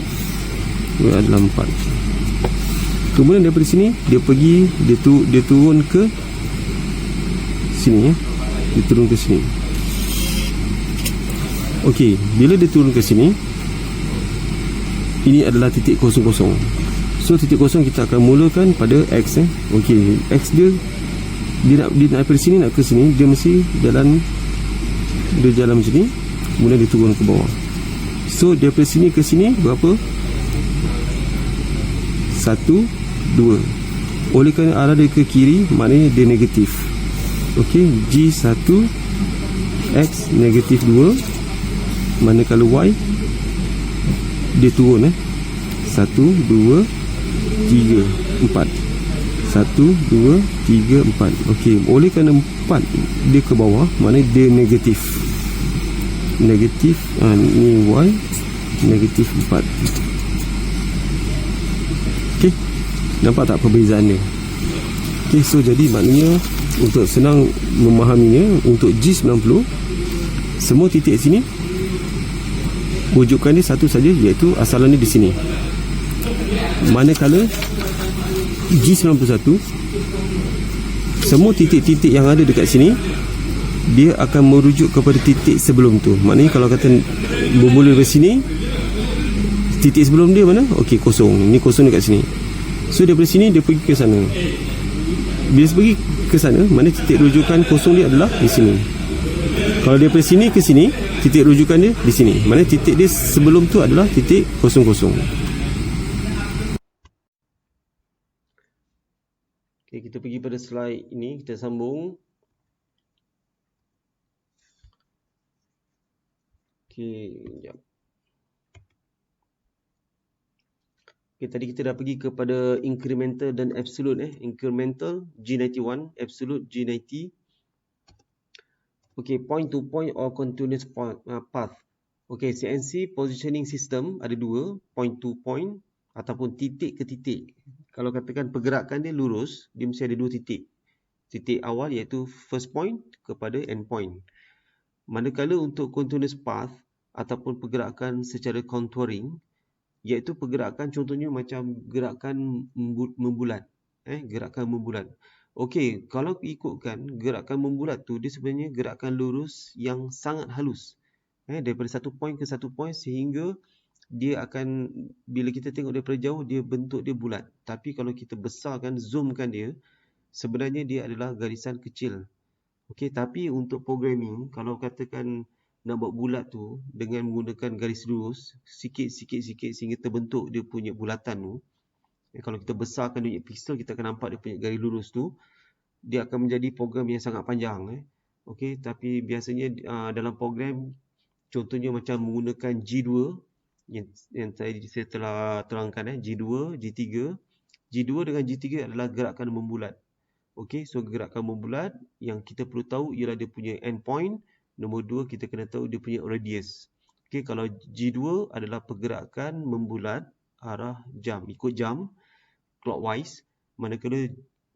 Dia adalah 4. Kemudian daripada sini dia pergi, dia turun ke sini, dia turun ke sini. Okey, bila dia turun ke sini, ini adalah titik kosong-kosong. So titik kosong kita akan mulakan pada X. Okey, X dia nak daripada sini nak ke sini, dia mesti jalan macam ni, kemudian dia turun ke bawah. So daripada sini ke sini berapa? 1, 2. Oleh kerana arah dia ke kiri, maknanya dia negatif. Okey, G1 X negatif 2. Manakala Y dia turun 1, 2, 3, 4. 1, 2, 3, 4. Okey, oleh kerana 4 dia ke bawah, maknanya dia negatif. Negatif, ni Y negatif 4. Okey, nampak tak perbezaan dia? Okey, so jadi maknanya untuk senang memahaminya, untuk G90 semua titik sini rujukan dia satu saja, iaitu asalan dia di sini. Manakala G91, semua titik-titik yang ada dekat sini dia akan merujuk kepada titik sebelum tu. Maknanya kalau kata bermula dari sini, titik sebelum dia mana? Okey, kosong. Ini kosong dekat sini. So daripada sini dia pergi ke sana. Bila dia pergi ke sana, mana titik rujukan kosong dia adalah di sini. Kalau daripada sini ke sini, titik rujukan dia di sini. Mana titik dia sebelum tu adalah titik kosong-kosong. Okay, kita pergi pada slide ini, kita sambung. Okay, sekejap. Okay, tadi kita dah pergi kepada incremental dan absolute. Incremental G91, absolute G90. Okay, point to point or continuous path. Okay, CNC positioning system ada dua, point to point ataupun titik ke titik. Kalau katakan pergerakan dia lurus, dia mesti ada dua titik. Titik awal iaitu first point kepada end point. Manakala untuk continuous path ataupun pergerakan secara contouring, iaitu pergerakan contohnya macam gerakan membulat. Gerakan membulat. Okey, kalau ikutkan gerakan membulat tu, dia sebenarnya gerakan lurus yang sangat halus. Daripada satu point ke satu point sehingga dia akan, bila kita tengok daripada jauh, dia bentuk dia bulat. Tapi kalau kita besarkan, zoomkan dia, sebenarnya dia adalah garisan kecil. Okey, tapi untuk programming, kalau katakan nak buat bulat tu dengan menggunakan garis lurus sikit-sikit sehingga terbentuk dia punya bulatan tu. Kalau kita besarkan dia punya pixel, kita akan nampak dia punya garis lurus tu. Dia akan menjadi program yang sangat panjang. Okey, tapi biasanya dalam program, contohnya macam menggunakan G2 yang saya telah terangkan, G2, G3. G2 dengan G3 adalah gerakan membulat. Okey, so gerakan membulat yang kita perlu tahu ialah dia punya endpoint. Nombor 2, kita kena tahu dia punya radius. Okey, kalau G2 adalah pergerakan membulat arah jam, ikut jam, clockwise. Manakala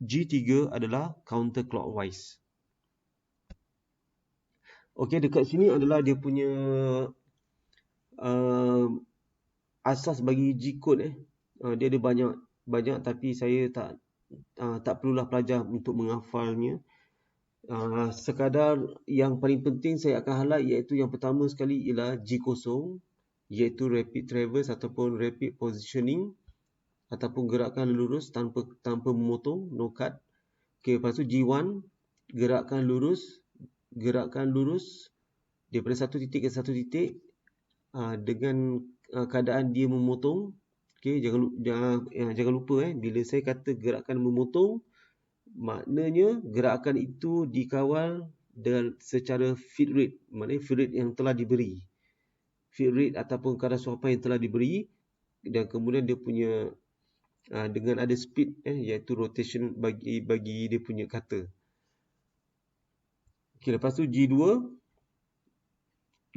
G3 adalah counterclockwise. Okey, dekat sini adalah dia punya asas bagi G-code. Dia ada banyak tapi saya tak perlulah pelajar untuk menghafalnya. Sekadar yang paling penting saya akan highlight, iaitu yang pertama sekali ialah G0, iaitu rapid traverse ataupun rapid positioning ataupun gerakan lurus tanpa memotong, no cut. Okey, lepas tu G1, gerakan lurus daripada satu titik ke satu titik dengan keadaan dia memotong. Okey, jangan lupa bila saya kata gerakan memotong, maknanya gerakan itu dikawal secara feed rate, maknanya feed rate yang telah diberi, feed rate ataupun kadar suapan yang telah diberi, dan kemudian dia punya dengan ada speed iaitu rotation bagi dia punya kata. Okey, lepas tu G2,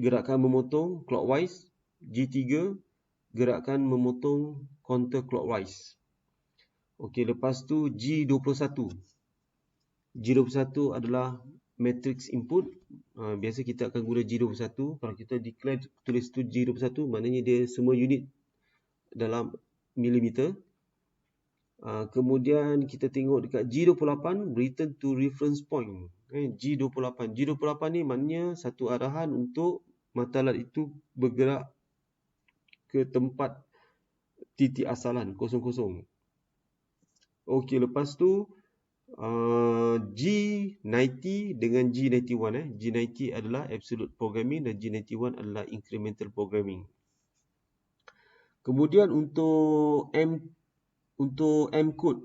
gerakan memotong clockwise. G3, gerakan memotong counterclockwise. Okey, lepas tu G21. G21 adalah matrix input. Biasa kita akan guna G21. Kalau kita declare tulis tu G21, maknanya dia semua unit dalam milimeter. Kemudian kita tengok dekat G28, return to reference point. G28 ni maknanya satu arahan untuk mata alat itu bergerak ke tempat titik asalan 00. Okey, lepas tu G90 dengan G91. G90 adalah absolute programming dan G91 adalah incremental programming. Kemudian untuk M code.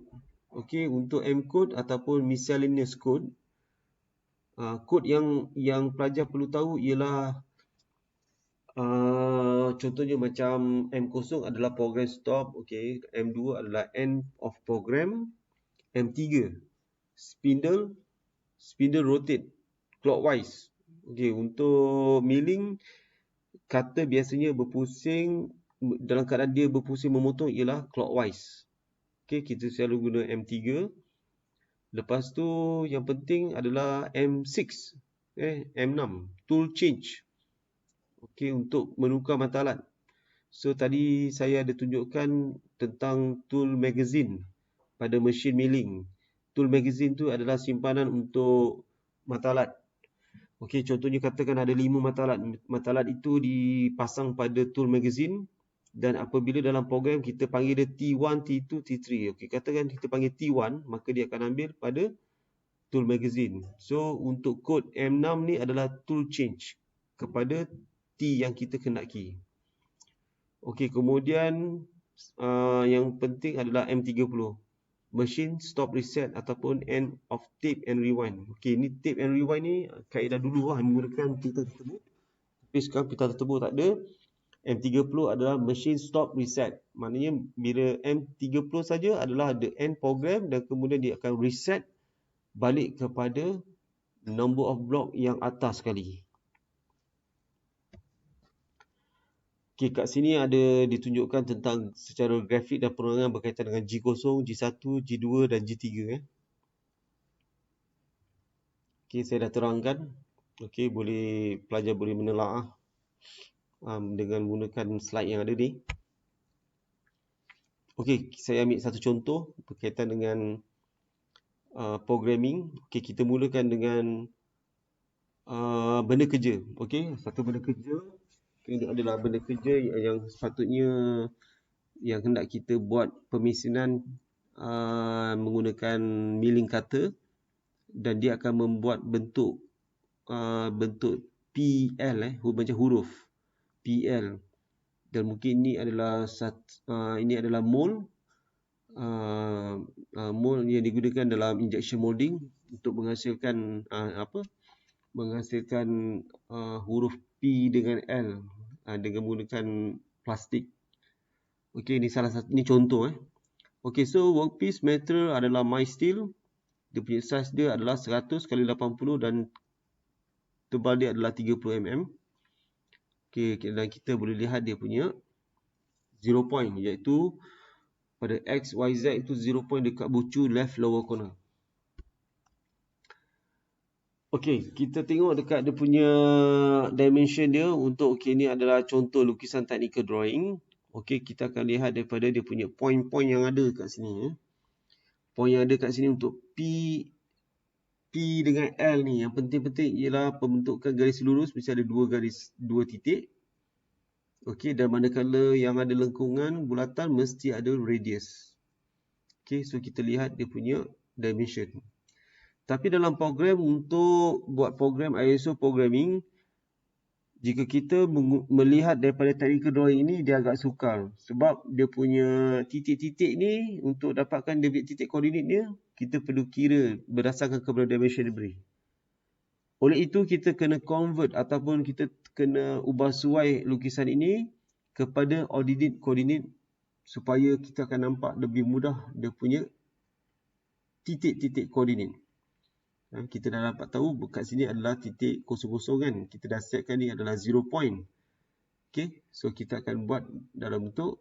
Okey, untuk M code ataupun miscellaneous code, kod yang pelajar perlu tahu ialah contohnya macam M0 adalah program stop. Okey, M2 adalah end of program. M3 spindle rotate clockwise. Okey, untuk milling, kata biasanya berpusing, dalam keadaan dia berpusing memotong ialah clockwise. Okey, kita selalu guna M3. Lepas tu yang penting adalah M6. M6 tool change. Okey, untuk menukar mata alat. So tadi saya ada tunjukkan tentang tool magazine pada mesin milling. Tool magazine tu adalah simpanan untuk mata alat. Okey, contohnya katakan ada 5 mata alat. Mata alat itu dipasang pada tool magazine dan apabila dalam program kita panggil dia T1, T2, T3. Okey, katakan kita panggil T1, maka dia akan ambil pada tool magazine. So untuk kod M6 ni adalah tool change kepada T yang kita kendaki. Okey, kemudian yang penting adalah M30. Machine stop reset ataupun end of tape and rewind. Okey, ni tape and rewind ni kaedah dulu lah menggunakan pita tersebut. Tapi sekarang pita tersebut tak ada. M30 adalah machine stop reset. Maknanya bila M30 saja adalah the end program dan kemudian dia akan reset balik kepada number of block yang atas sekali. Okey, kat sini ada ditunjukkan tentang secara grafik dan penerangan berkaitan dengan G0, G1, G2 dan G3. Okey, saya dah terangkan. Okey, pelajar boleh menelaah dengan menggunakan slide yang ada ni. Okey, saya ambil satu contoh berkaitan dengan programming. Okey, kita mulakan dengan benda kerja. Okey, satu benda kerja. Ini adalah benda kerja yang sepatutnya yang hendak kita buat pemesinan menggunakan milling cutter dan dia akan membuat bentuk PL macam huruf PL dan mungkin ini adalah mold mold yang digunakan dalam injection molding untuk menghasilkan huruf P dengan L dengan menggunakan plastik. Okey, ini contoh. Okey, so workpiece material adalah my steel. Dia punya size dia adalah 100 x 80 dan tebal dia adalah 30 mm. Okey, dan kita boleh lihat dia punya 0 point iaitu pada X, Y, Z itu 0 point dekat bucu left lower corner. Okey, kita tengok dekat dia punya dimension dia untuk ni adalah contoh lukisan technical drawing. Okey, kita akan lihat daripada dia punya point-point yang ada kat sini. Point yang ada kat sini untuk P dengan L ni. Yang penting-penting ialah pembentukan garis lurus mesti ada dua titik. Okey, dan manakala yang ada lengkungan bulatan mesti ada radius. Okey, so kita lihat dia punya dimension. Tapi dalam program untuk buat program ISO programming, jika kita melihat daripada technical drawing ini, dia agak sukar. Sebab dia punya titik-titik ni, untuk dapatkan dia punya titik koordinat dia, kita perlu kira berdasarkan kepada dimension diberi. Oleh itu, kita kena convert ataupun kita kena ubah suai lukisan ini kepada ordinate koordinat supaya kita akan nampak lebih mudah dia punya titik-titik koordinat. Kita dah dapat tahu kat sini adalah titik 00 kan. Kita dah setkan ni adalah 0 point. Okay, so kita akan buat dalam bentuk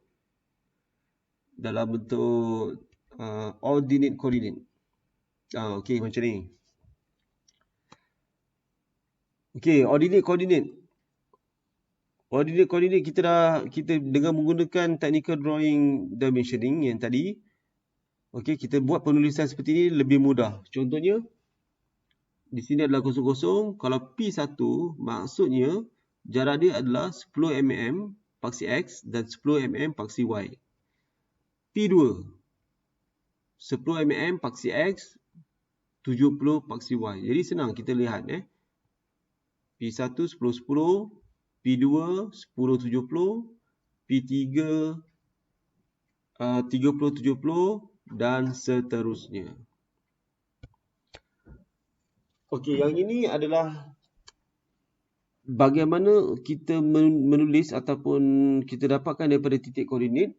ordinate coordinate. Okay, macam ni. Okay, ordinate coordinate. Ordinate coordinate kita dengan menggunakan technical drawing dimensioning yang tadi. Okay, kita buat penulisan seperti ini lebih mudah. Contohnya di sini adalah 00. Kalau P1 maksudnya jarak dia adalah 10 mm paksi X dan 10 mm paksi Y. P2 10 mm paksi X, 70 paksi Y. Jadi senang kita lihat. P1 10 10, P2 10 70, P3 30 70 dan seterusnya. Okey, yang ini adalah bagaimana kita menulis ataupun kita dapatkan daripada titik koordinat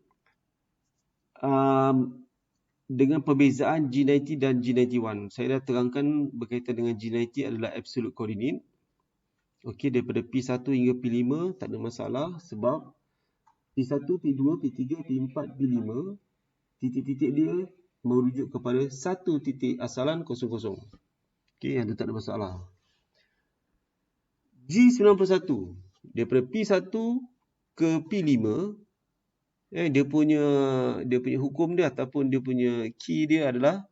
dengan perbezaan G90 dan G91. Saya dah terangkan berkaitan dengan G90 adalah absolute coordinate. Okey, daripada P1 hingga P5 tak ada masalah sebab P1, P2, P3, P4, P5 titik-titik dia merujuk kepada satu titik asalan 00. Okey, yang tu tak ada masalah. G91 daripada P1 ke P5, dia punya hukum dia ataupun dia punya key dia adalah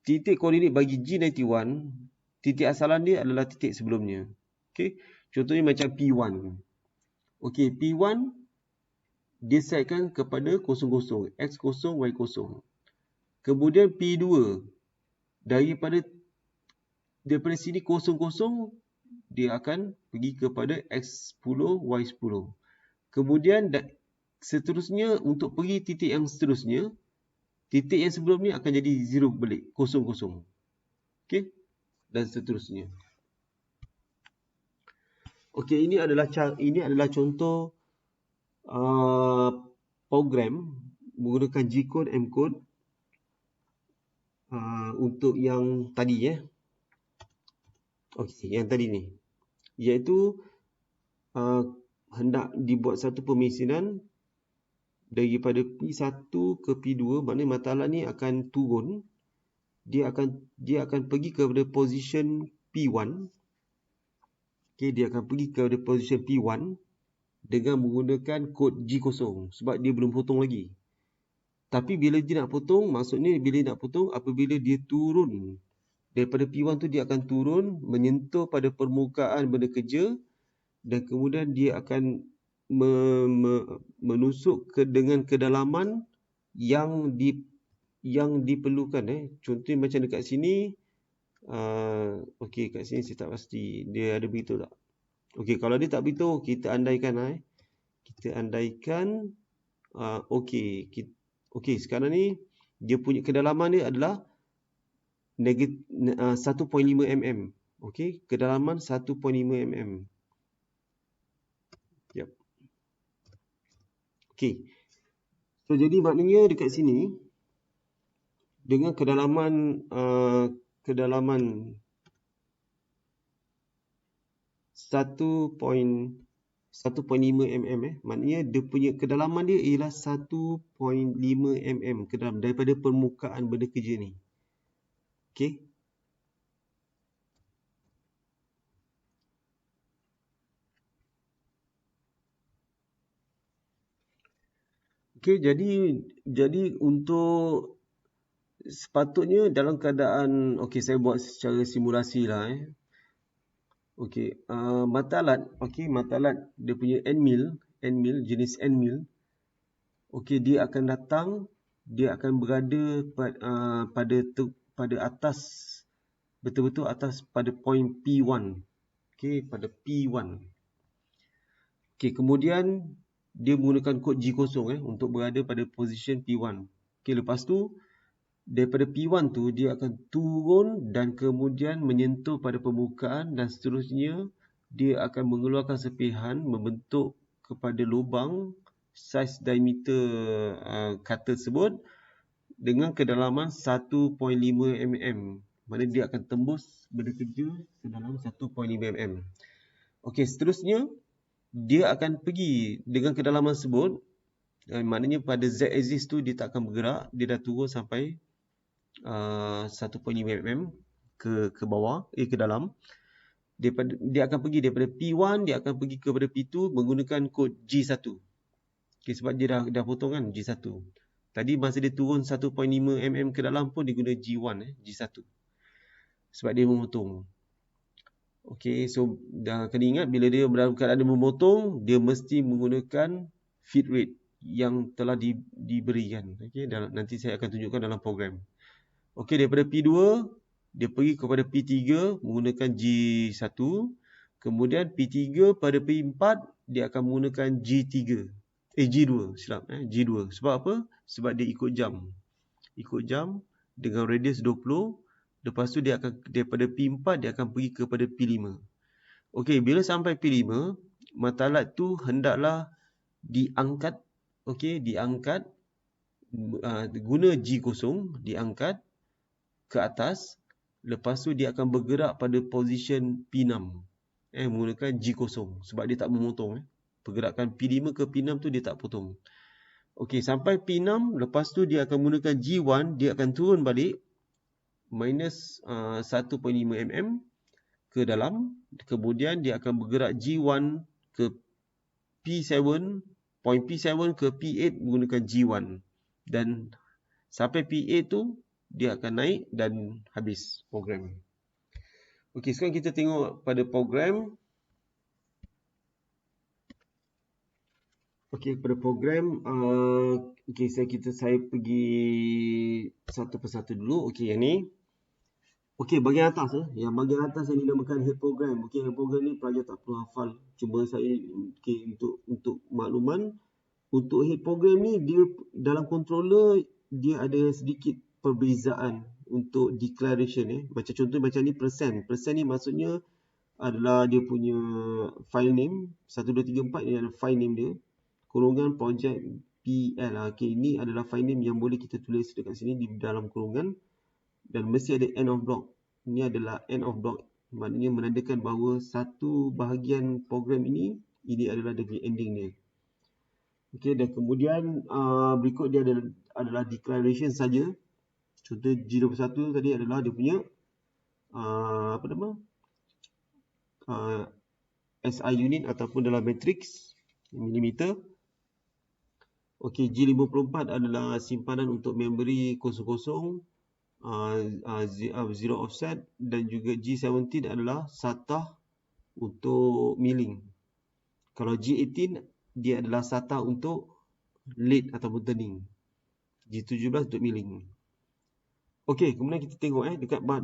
titik koordinat bagi G91, titik asalan dia adalah titik sebelumnya. Okey, contohnya macam P1. Okey, P1 dia setkan kepada 00, X0, Y0. Kemudian P2 daripada sini 00 dia akan pergi kepada X10, Y10. Kemudian seterusnya untuk pergi titik yang seterusnya, titik yang sebelum ni akan jadi 0 balik, 00. Okey, dan seterusnya. Okey, ini adalah contoh program menggunakan G-code, M-code untuk yang tadi Okey, yang tadi ni, iaitu hendak dibuat satu pemesinan daripada P1 ke P2, maknanya matlamat ni akan turun, dia akan pergi kepada position P1. Okey, dia akan pergi kepada position P1 dengan menggunakan kod G0 sebab dia belum potong lagi. Tapi bila dia nak potong, maksudnya bila dia nak potong, apabila dia turun daripada P1 tu, dia akan turun menyentuh pada permukaan benda kerja dan kemudian dia akan menusuk dengan kedalaman yang diperlukan. Contohnya macam dekat sini, okey, kat sini saya tak pasti dia ada beritahu tak. Okey, kalau dia tak beritahu, kita andaikan okey, sekarang ni dia punya kedalaman dia adalah 1.5 mm. Okey, kedalaman 1.5 mm. Yep. Okey. So jadi maknanya dekat sini dengan kedalaman 1.5 mm, maknanya dia punya kedalaman dia ialah 1.5 mm kedalam daripada permukaan benda kerja ni. Okey. Okey, jadi untuk sepatutnya dalam keadaan, okey, saya buat secara simulasi lah. Okey, mata alat dia punya end mill, jenis end mill. Okey, dia akan datang, dia akan berada pada atas, betul-betul atas pada point P1. Okey, pada P1. Okey, kemudian dia menggunakan kod G0 untuk berada pada position P1. Okey, lepas tu daripada P1 tu dia akan turun dan kemudian menyentuh pada permukaan dan seterusnya dia akan mengeluarkan serpihan membentuk kepada lubang saiz diameter cutter tersebut dengan kedalaman 1.5 mm. Maksudnya dia akan tembus benda kerja sedalam 1.5 mm. Okey, seterusnya dia akan pergi dengan kedalaman tersebut, maknanya pada Z axis tu dia tak akan bergerak, dia dah turun sampai 1.5 mm ke bawah, ke dalam. Dia akan pergi daripada P1, dia akan pergi kepada P2 menggunakan kod G1. Okay, sebab dia dah potong kan, G1. Tadi masa dia turun 1.5 mm ke dalam pun dia guna G1, G1. Sebab dia memotong. Okay, so dah kena ingat bila dia dalam keadaan memotong, dia mesti menggunakan feed rate yang telah diberikan. Okay, nanti saya akan tunjukkan dalam program. Okey, daripada P2 dia pergi kepada P3 menggunakan G1. Kemudian P3 pada P4 dia akan menggunakan G2. G2. Sebab apa? Sebab dia ikut jam. Ikut jam dengan radius 20. Lepas tu dia akan daripada P4 dia akan pergi kepada P5. Okey, bila sampai P5, mata alat tu hendaklah diangkat. Okey, diangkat guna G0, diangkat ke atas, lepas tu dia akan bergerak pada position P6 menggunakan G0 sebab dia tak memotong. Pergerakan P5 ke P6 tu dia tak potong. Okey, sampai P6, lepas tu dia akan menggunakan G1, dia akan turun balik minus 1.5 mm, ke dalam, kemudian dia akan bergerak G1 ke P7, point P7 ke P8 menggunakan G1, dan sampai P8 tu dia akan naik dan habis program. Okey, sekarang kita tengok pada program. Okey, pada program, okey, saya pergi satu persatu dulu. Okey, yang ni. Okey, bahagian atas yang bahagian atas yang dinamakan head program. Okey, head program ni pelajar tak perlu hafal. Cuma saya untuk makluman, untuk head program ni dia dalam controller dia ada sedikit perbezaan untuk declaration Macam contoh macam ni persen. Persen ni maksudnya adalah dia punya file name 1 2 3 4 ni adalah file name dia. Kurungan project PL. Okey, ini adalah file name yang boleh kita tulis dekat sini di dalam kurungan, dan mesti ada end of block. Ini adalah end of block, maknanya menandakan bahawa satu bahagian program ini adalah dia punya ending dia. Okey, dan kemudian berikut dia adalah declaration saja. Contoh G21 tadi adalah dia punya SI unit ataupun dalam matrix milimeter. Okey, G54 adalah simpanan untuk memori 00, zero offset, dan juga G17 adalah SATA untuk milling. Kalau G18 dia adalah SATA untuk lead ataupun turning. G17 untuk milling. Okey, kemudian kita tengok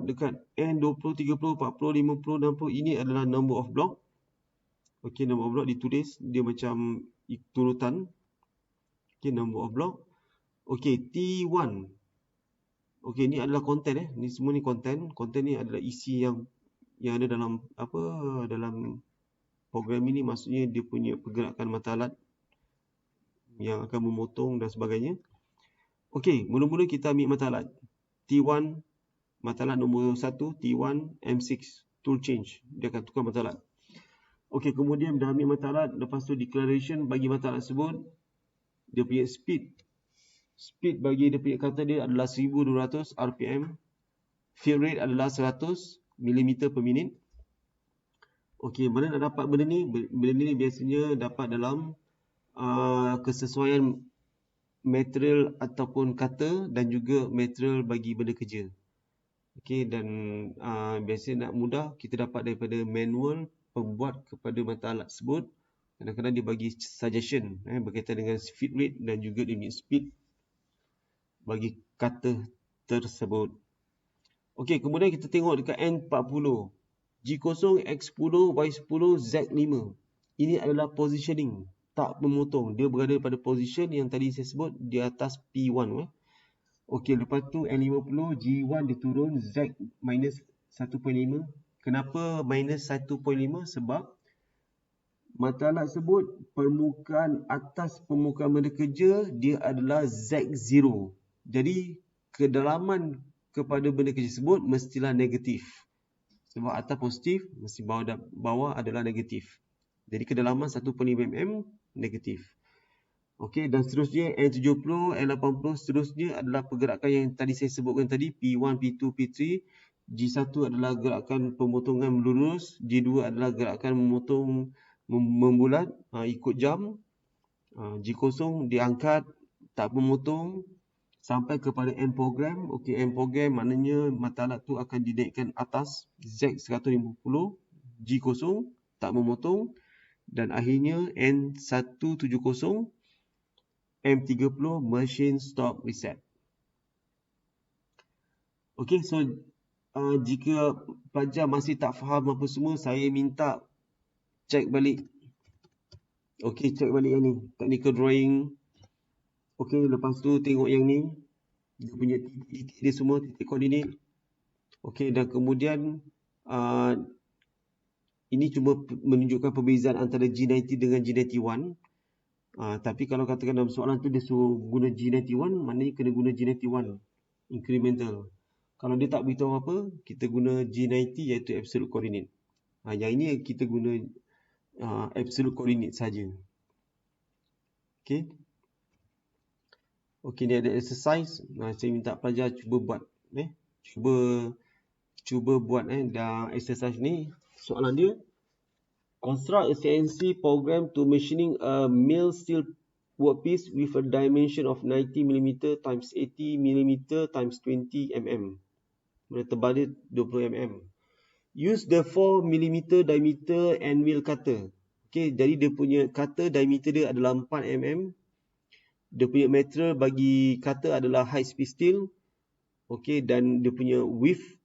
dekat N20, 30, 40, 50, 60 ini adalah number of block. Okey, number of block ditulis dia macam turutan. Okey, number of block. Okey, T1. Okey, ni adalah content Ni semua ni content. Content ni adalah isi yang ada dalam dalam program ini, maksudnya dia punya pergerakan mata alat yang akan memotong dan sebagainya. Okey, mula-mula kita ambil mata alat. T1, mata alat nombor 1, T1, M6, tool change. Dia akan tukar mata alat. Okey, kemudian dah ambil mata alat, lepas tu declaration bagi mata alat tersebut. Dia punya speed. Speed bagi dia punya kata dia adalah 1200 RPM. Fill rate adalah 100 mm per minute. Okey, mana nak dapat benda ni? Benda ni biasanya dapat dalam kesesuaian material ataupun kata dan juga material bagi benda kerja. Okey, dan biasanya nak mudah kita dapat daripada manual pembuat kepada mata alat tersebut. Kadang-kadang dia bagi suggestion berkaitan dengan feed rate dan juga dia punya speed bagi kata tersebut. Okey, kemudian kita tengok dekat N40. G0, X10, Y10, Z5. Ini adalah positioning, tak memotong. Dia berada pada position yang tadi saya sebut di atas P1. Okey, lepas tu N50, G1 dia turun, Z minus 1.5. Kenapa minus 1.5? Sebab mata alat tersebut, permukaan atas permukaan benda kerja dia adalah Z0. Jadi kedalaman kepada benda kerja tersebut mestilah negatif. Sebab atas positif, mesti bawah adalah negatif. Jadi kedalaman 1.5 mm negatif. Okey, dan seterusnya N70, N80 seterusnya adalah pergerakan yang tadi saya sebutkan tadi, P1, P2, P3. G1 adalah gerakan pemotongan melurus, G2 adalah gerakan memotong membulat ikut jam. G0 diangkat tak memotong sampai kepada end program. Okey, end program maknanya mata alat tu akan dinaikkan atas Z150, G0 tak memotong, dan akhirnya N170, M30 machine stop reset. Okey, so jika pelajar masih tak faham apa semua, saya minta cek balik. Okey, cek balik yang ni, technical drawing. Okey, lepas tu tengok yang ni, dia punya titik dia semua, titik koordinat. Okey, dan kemudian ini cuma menunjukkan perbezaan antara G90 dengan G91. Tapi kalau katakan dalam soalan tu dia suruh guna G91, maknanya kena guna G91 incremental. Kalau dia tak beritahu apa, kita guna G90 iaitu absolute coordinate. Yang ini kita guna absolute coordinate saja. Okey. Okey, ni ada exercise. Saya minta pelajar cuba buat. Cuba buat dan exercise ni Soalan dia, construct a CNC program to machining a mill steel workpiece with a dimension of 90 mm times 80 mm times 20 mm. Tebal dia 20 mm. Use the 4 mm diameter and mill cutter. Okay, jadi dia punya cutter diameter dia adalah 4 mm. Dia punya material bagi cutter adalah high speed steel. Okay, dan dia punya width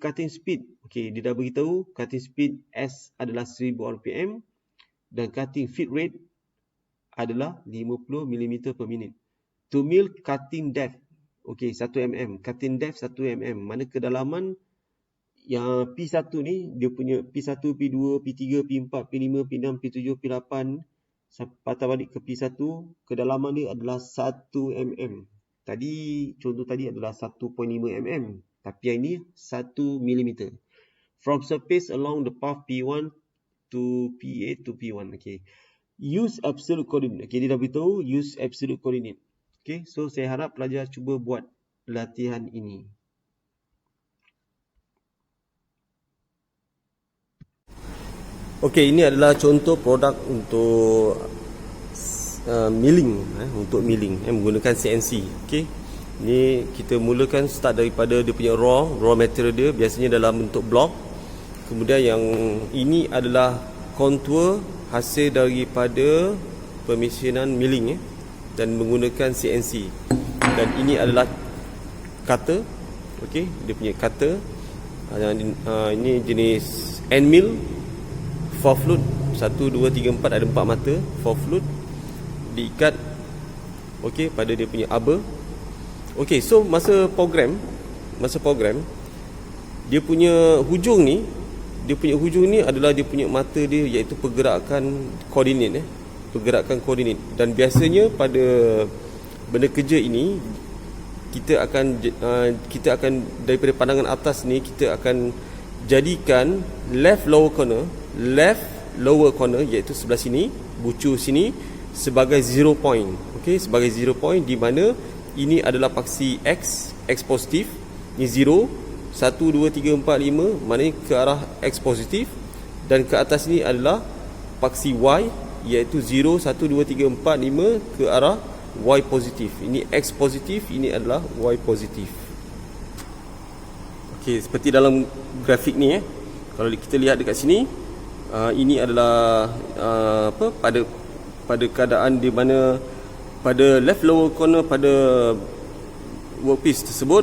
cutting speed. Okay, dia dah beritahu cutting speed S adalah 1000 rpm dan cutting feed rate adalah 50 mm per minute. To mill cutting depth. Okay, 1 mm. Cutting depth 1 mm. Mana kedalaman yang P1 ni, dia punya P1, P2, P3, P4, P5, P6, P7, P8 patah balik ke P1, kedalaman dia adalah 1 mm. Tadi, contoh tadi adalah 1.5 mm. Tapi yang ini 1 mm. From surface along the path P1 to P8 to P1. Okay. Use absolute coordinate. Okay, dia dah beritahu use absolute coordinate. Okay, so saya harap pelajar cuba buat latihan ini. Okey, ini adalah contoh produk untuk milling, untuk milling menggunakan CNC. Okey. Ni kita mulakan start daripada dia punya raw material dia, biasanya dalam bentuk blok. Kemudian yang ini adalah kontur hasil daripada pemesinan milling dan menggunakan CNC. Dan ini adalah cutter. Okey, dia punya cutter. Ini jenis end mill. 4 flute, 1, 2, 3, 4, ada 4 mata 4 flute diikat okey pada dia punya arbor. Okey, so masa program dia punya hujung ni adalah dia punya mata dia, iaitu pergerakan koordinat dan biasanya pada benda kerja ini kita akan daripada pandangan atas ni kita akan jadikan left lower corner iaitu sebelah sini, bucu sini sebagai 0 point. Okey, sebagai 0 point di mana ini adalah paksi X positif. Ini 0, 1, 2, 3, 4, 5 maknanya ke arah X positif, dan ke atas ni adalah paksi Y iaitu 0, 1, 2, 3, 4, 5 ke arah Y positif. Ini X positif, ini adalah Y positif. Okey, seperti dalam grafik ni kalau kita lihat dekat sini, ini adalah pada keadaan di mana pada left lower corner pada workpiece tersebut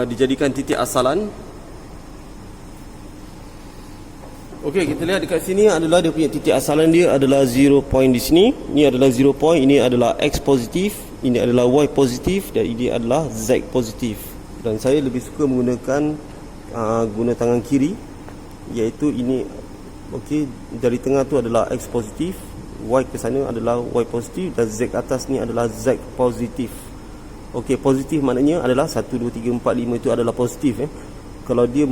dijadikan titik asalan. Okey, kita lihat dekat sini adalah dia punya titik asalan dia adalah 0 point di sini. Ini adalah 0 point, ini adalah X positif, ini adalah Y positif dan ini adalah Z positif. Dan saya lebih suka menggunakan guna tangan kiri, iaitu ini. Okey, dari tengah tu adalah X positif, Y ke sana adalah Y positif dan Z atas ni adalah Z positif. Okey, positif maknanya adalah 1, 2, 3, 4, 5 itu adalah positif. Kalau dia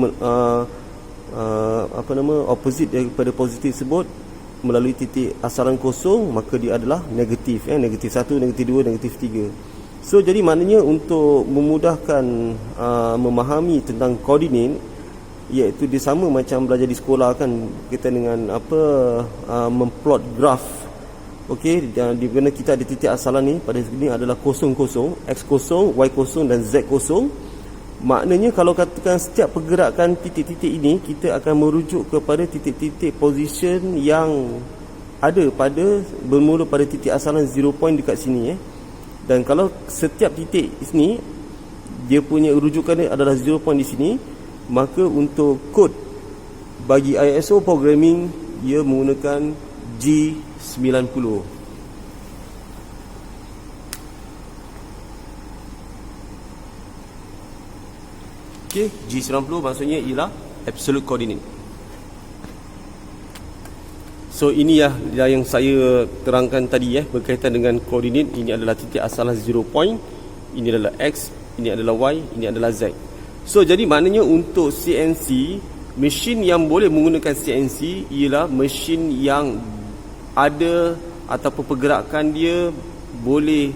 opposite daripada positif tersebut melalui titik asalan kosong, maka dia adalah negatif. Negatif 1, negatif 2, negatif 3. So jadi maknanya untuk memudahkan memahami tentang koordinat, iaitu dia sama macam belajar di sekolah kan, kita dengan memplot graf. Okey, di mana kita ada titik asalan ni pada sini adalah 0, 0, X kosong, Y kosong dan Z kosong. Maknanya kalau katakan setiap pergerakan titik-titik ini, kita akan merujuk kepada titik-titik position yang ada pada bermula pada titik asalan 0 point dekat sini. Dan kalau setiap titik sini dia punya rujukan dia adalah 0 point di sini, maka untuk kod bagi ISO programming ia menggunakan G90. Okey, G90 maksudnya ialah absolute coordinate. So ini yang saya terangkan tadi berkaitan dengan koordinat. Ini adalah titik asalan 0 point, ini adalah X, ini adalah Y, ini adalah Z. So jadi maknanya untuk CNC, mesin yang boleh menggunakan CNC ialah mesin yang ada ataupun pergerakan dia boleh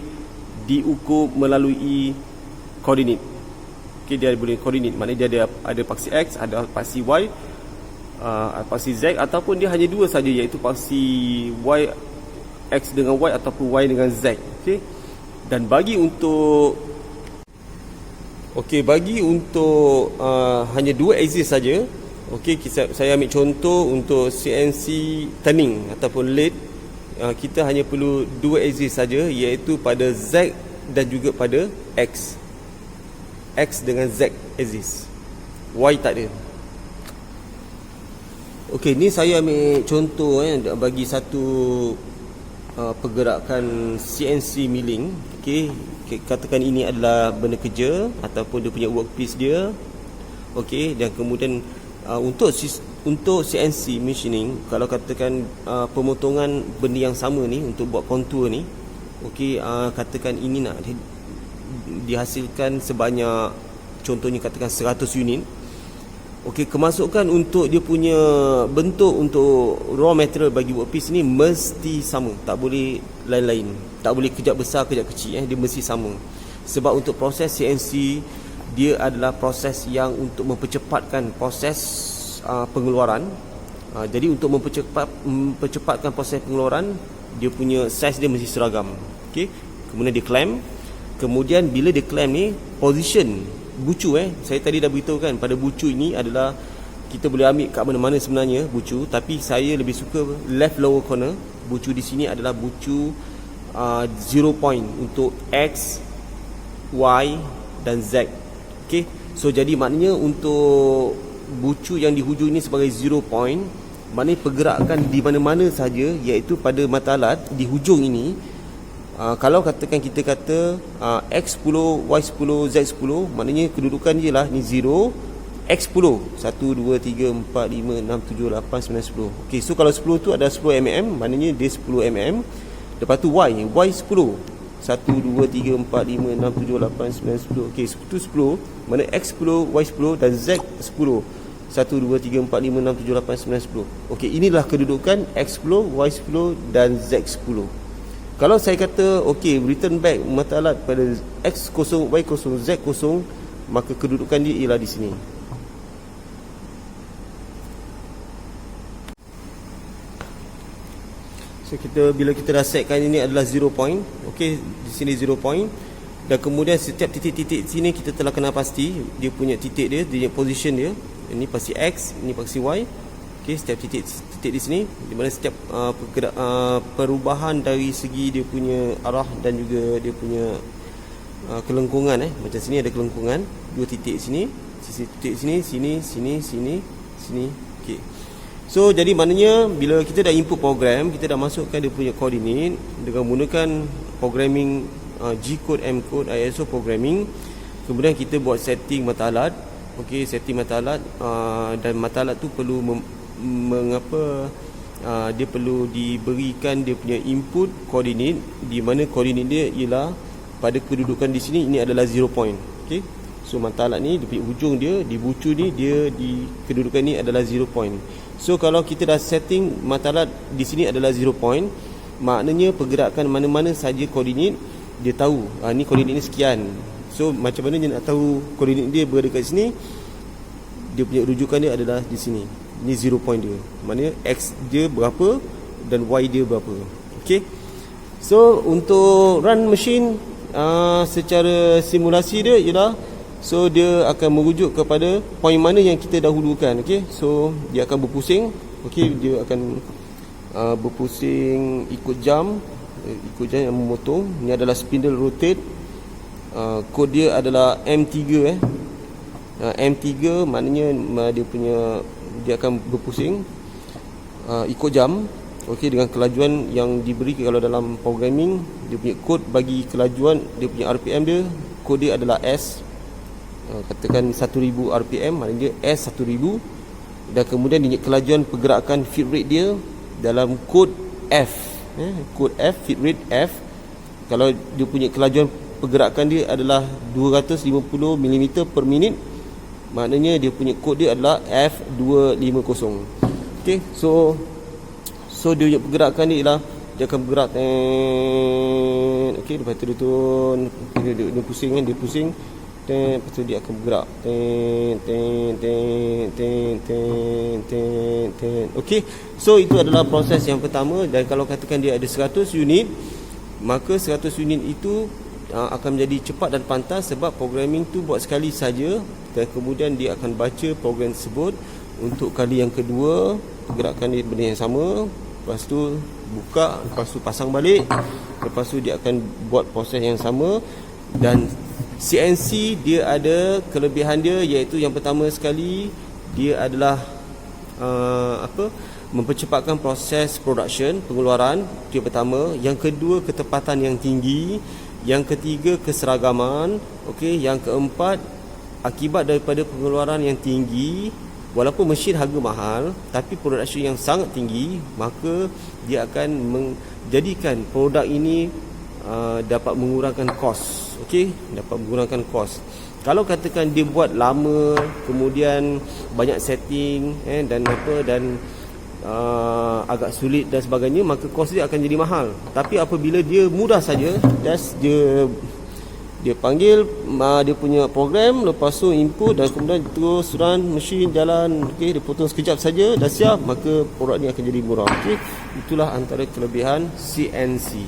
diukur melalui koordinat. Okey, dia boleh koordinat, maknanya dia ada paksi X, ada paksi Y paksi Z, ataupun dia hanya dua saja, iaitu paksi Y, X dengan Y ataupun Y dengan Z. Okey. Dan bagi untuk hanya dua axis saja, okey, saya ambil contoh untuk CNC turning ataupun lathe, kita hanya perlu dua axis saja, iaitu pada Z dan juga pada X dengan Z axis, Y tak ada. Okey, ni saya ambil contoh bagi satu pergerakan CNC milling. Okey, katakan ini adalah benda kerja ataupun dia punya workpiece dia. Okey, dan kemudian untuk CNC machining, kalau katakan pemotongan benda yang sama ni untuk buat kontur ni, okey, katakan ini nak dihasilkan sebanyak, contohnya katakan 100 unit. Okey, kemasukan untuk dia punya bentuk untuk raw material bagi workpiece ni mesti sama, tak boleh lain-lain, tak boleh kejap besar kejap kecil, dia mesti sama. Sebab untuk proses CNC, dia adalah proses yang untuk mempercepatkan proses pengeluaran. Jadi untuk mempercepatkan proses pengeluaran, dia punya size dia mesti seragam. Okey, kemudian dia clamp. Kemudian bila dia clamp ni, position bucu, saya tadi dah beritahu kan, pada bucu ini adalah kita boleh ambil kat mana-mana sebenarnya bucu, tapi saya lebih suka left lower corner. Bucu di sini adalah bucu 0 point untuk X, Y dan Z. Okey, so jadi maknanya untuk bucu yang di hujung ini sebagai 0 point, maknanya pergerakan di mana-mana saja, iaitu pada mata alat di hujung ini. Kalau katakan kita kata X10, Y10, Z10, maknanya kedudukan je lah ni 0, X10 1, 2, 3, 4, 5, 6, 7, 8, 9, 10. Ok, so kalau 10 tu ada 10 mm, maknanya dia 10 mm. Lepas tu Y 10 1, 2, 3, 4, 5, 6, 7, 8, 9, 10. Ok, itu 10, mana X10, Y10 dan Z10 1, 2, 3, 4, 5, 6, 7, 8, 9, 10. Ok, inilah kedudukan X10, Y10 dan Z10. Kalau saya kata okey, return back mata alat pada X0, Y0, Z0, maka kedudukan dia ialah di sini. So bila kita dah setkan ini adalah 0 point, okey, di sini 0 point, dan kemudian setiap titik-titik sini kita telah kenal pasti dia punya titik dia punya position dia. Ini pasti X, ini pasti Y. Okey, setiap titik di sini, di mana setiap perubahan dari segi dia punya arah dan juga dia punya kelengkungan, macam sini ada kelengkungan, dua titik sini, titik sini, sini. Okey. So jadi maknanya bila kita dah input program, kita dah masukkan dia punya koordinat dengan menggunakan programming G-code, M-code, ISO programming. Kemudian kita buat setting mata alat. Okey, setting mata alat, dan mata alat tu perlu mengapa dia perlu diberikan dia punya input koordinat, di mana koordinat dia ialah pada kedudukan di sini, ini adalah 0 point. Okey, so mata alat ni di hujung dia, di bucu ni, dia di kedudukan ni adalah 0 point. So kalau kita dah setting mata alat di sini adalah 0 point, maknanya pergerakan mana-mana saja koordinat dia tahu, ni koordinat ni sekian. So macam mana dia nak tahu koordinat dia berada kat sini? Dia punya rujukan dia adalah di sini. Ni 0 point dia, maknanya X dia berapa dan Y dia berapa. Okey, so untuk run machine secara simulasi dia ialah, so dia akan merujuk kepada point mana yang kita dahulukan. Okey, so dia akan berpusing. Okey, dia akan berpusing ikut jam yang memotong. Ini adalah spindle rotate. Kod dia adalah M3 M3 maknanya dia akan berpusing ikut jam. Okey, dengan kelajuan yang diberi kalau dalam programming, dia punya kod bagi kelajuan dia punya RPM dia, kod dia adalah S. Katakan 1000 RPM, maknanya S 1000. Dan kemudian dia kelajuan pergerakan feed rate dia dalam kod F. Kod F, feed rate F. Kalau dia punya kelajuan pergerakan dia adalah 250 mm per minit, maknanya dia punya kod dia adalah F250. Okey, so dia punya pergerakan dia ialah dia akan bergerak. Okey, lepas tu dia turun, dia pusing. lepas tu dia akan bergerak. Okey, so itu adalah proses yang pertama. Dan kalau katakan dia ada 100 unit, maka 100 unit itu akan menjadi cepat dan pantas sebab programming tu buat sekali saja, dan kemudian dia akan baca program tersebut untuk kali yang kedua, gerakan dia benda yang sama, lepas tu buka, lepas tu pasang balik, lepas tu dia akan buat proses yang sama. Dan CNC dia ada kelebihan dia, iaitu yang pertama sekali dia adalah mempercepatkan proses production, pengeluaran, itu yang pertama. Yang kedua, ketepatan yang tinggi. Yang ketiga, keseragaman. Okey, yang keempat, akibat daripada pengeluaran yang tinggi, walaupun mesin harga mahal tapi production yang sangat tinggi, maka dia akan menjadikan produk ini dapat mengurangkan kos. Okey, dapat mengurangkan kos. Kalau katakan dia buat lama, kemudian banyak setting dan agak sulit dan sebagainya, maka kos dia akan jadi mahal. Tapi apabila dia mudah saja, just dia panggil dia punya program, lepas tu input dan kemudian terus run mesin jalan. Okey, dia potong sekejap saja dah siap, maka produk ni akan jadi murah. Okey, itulah antara kelebihan CNC.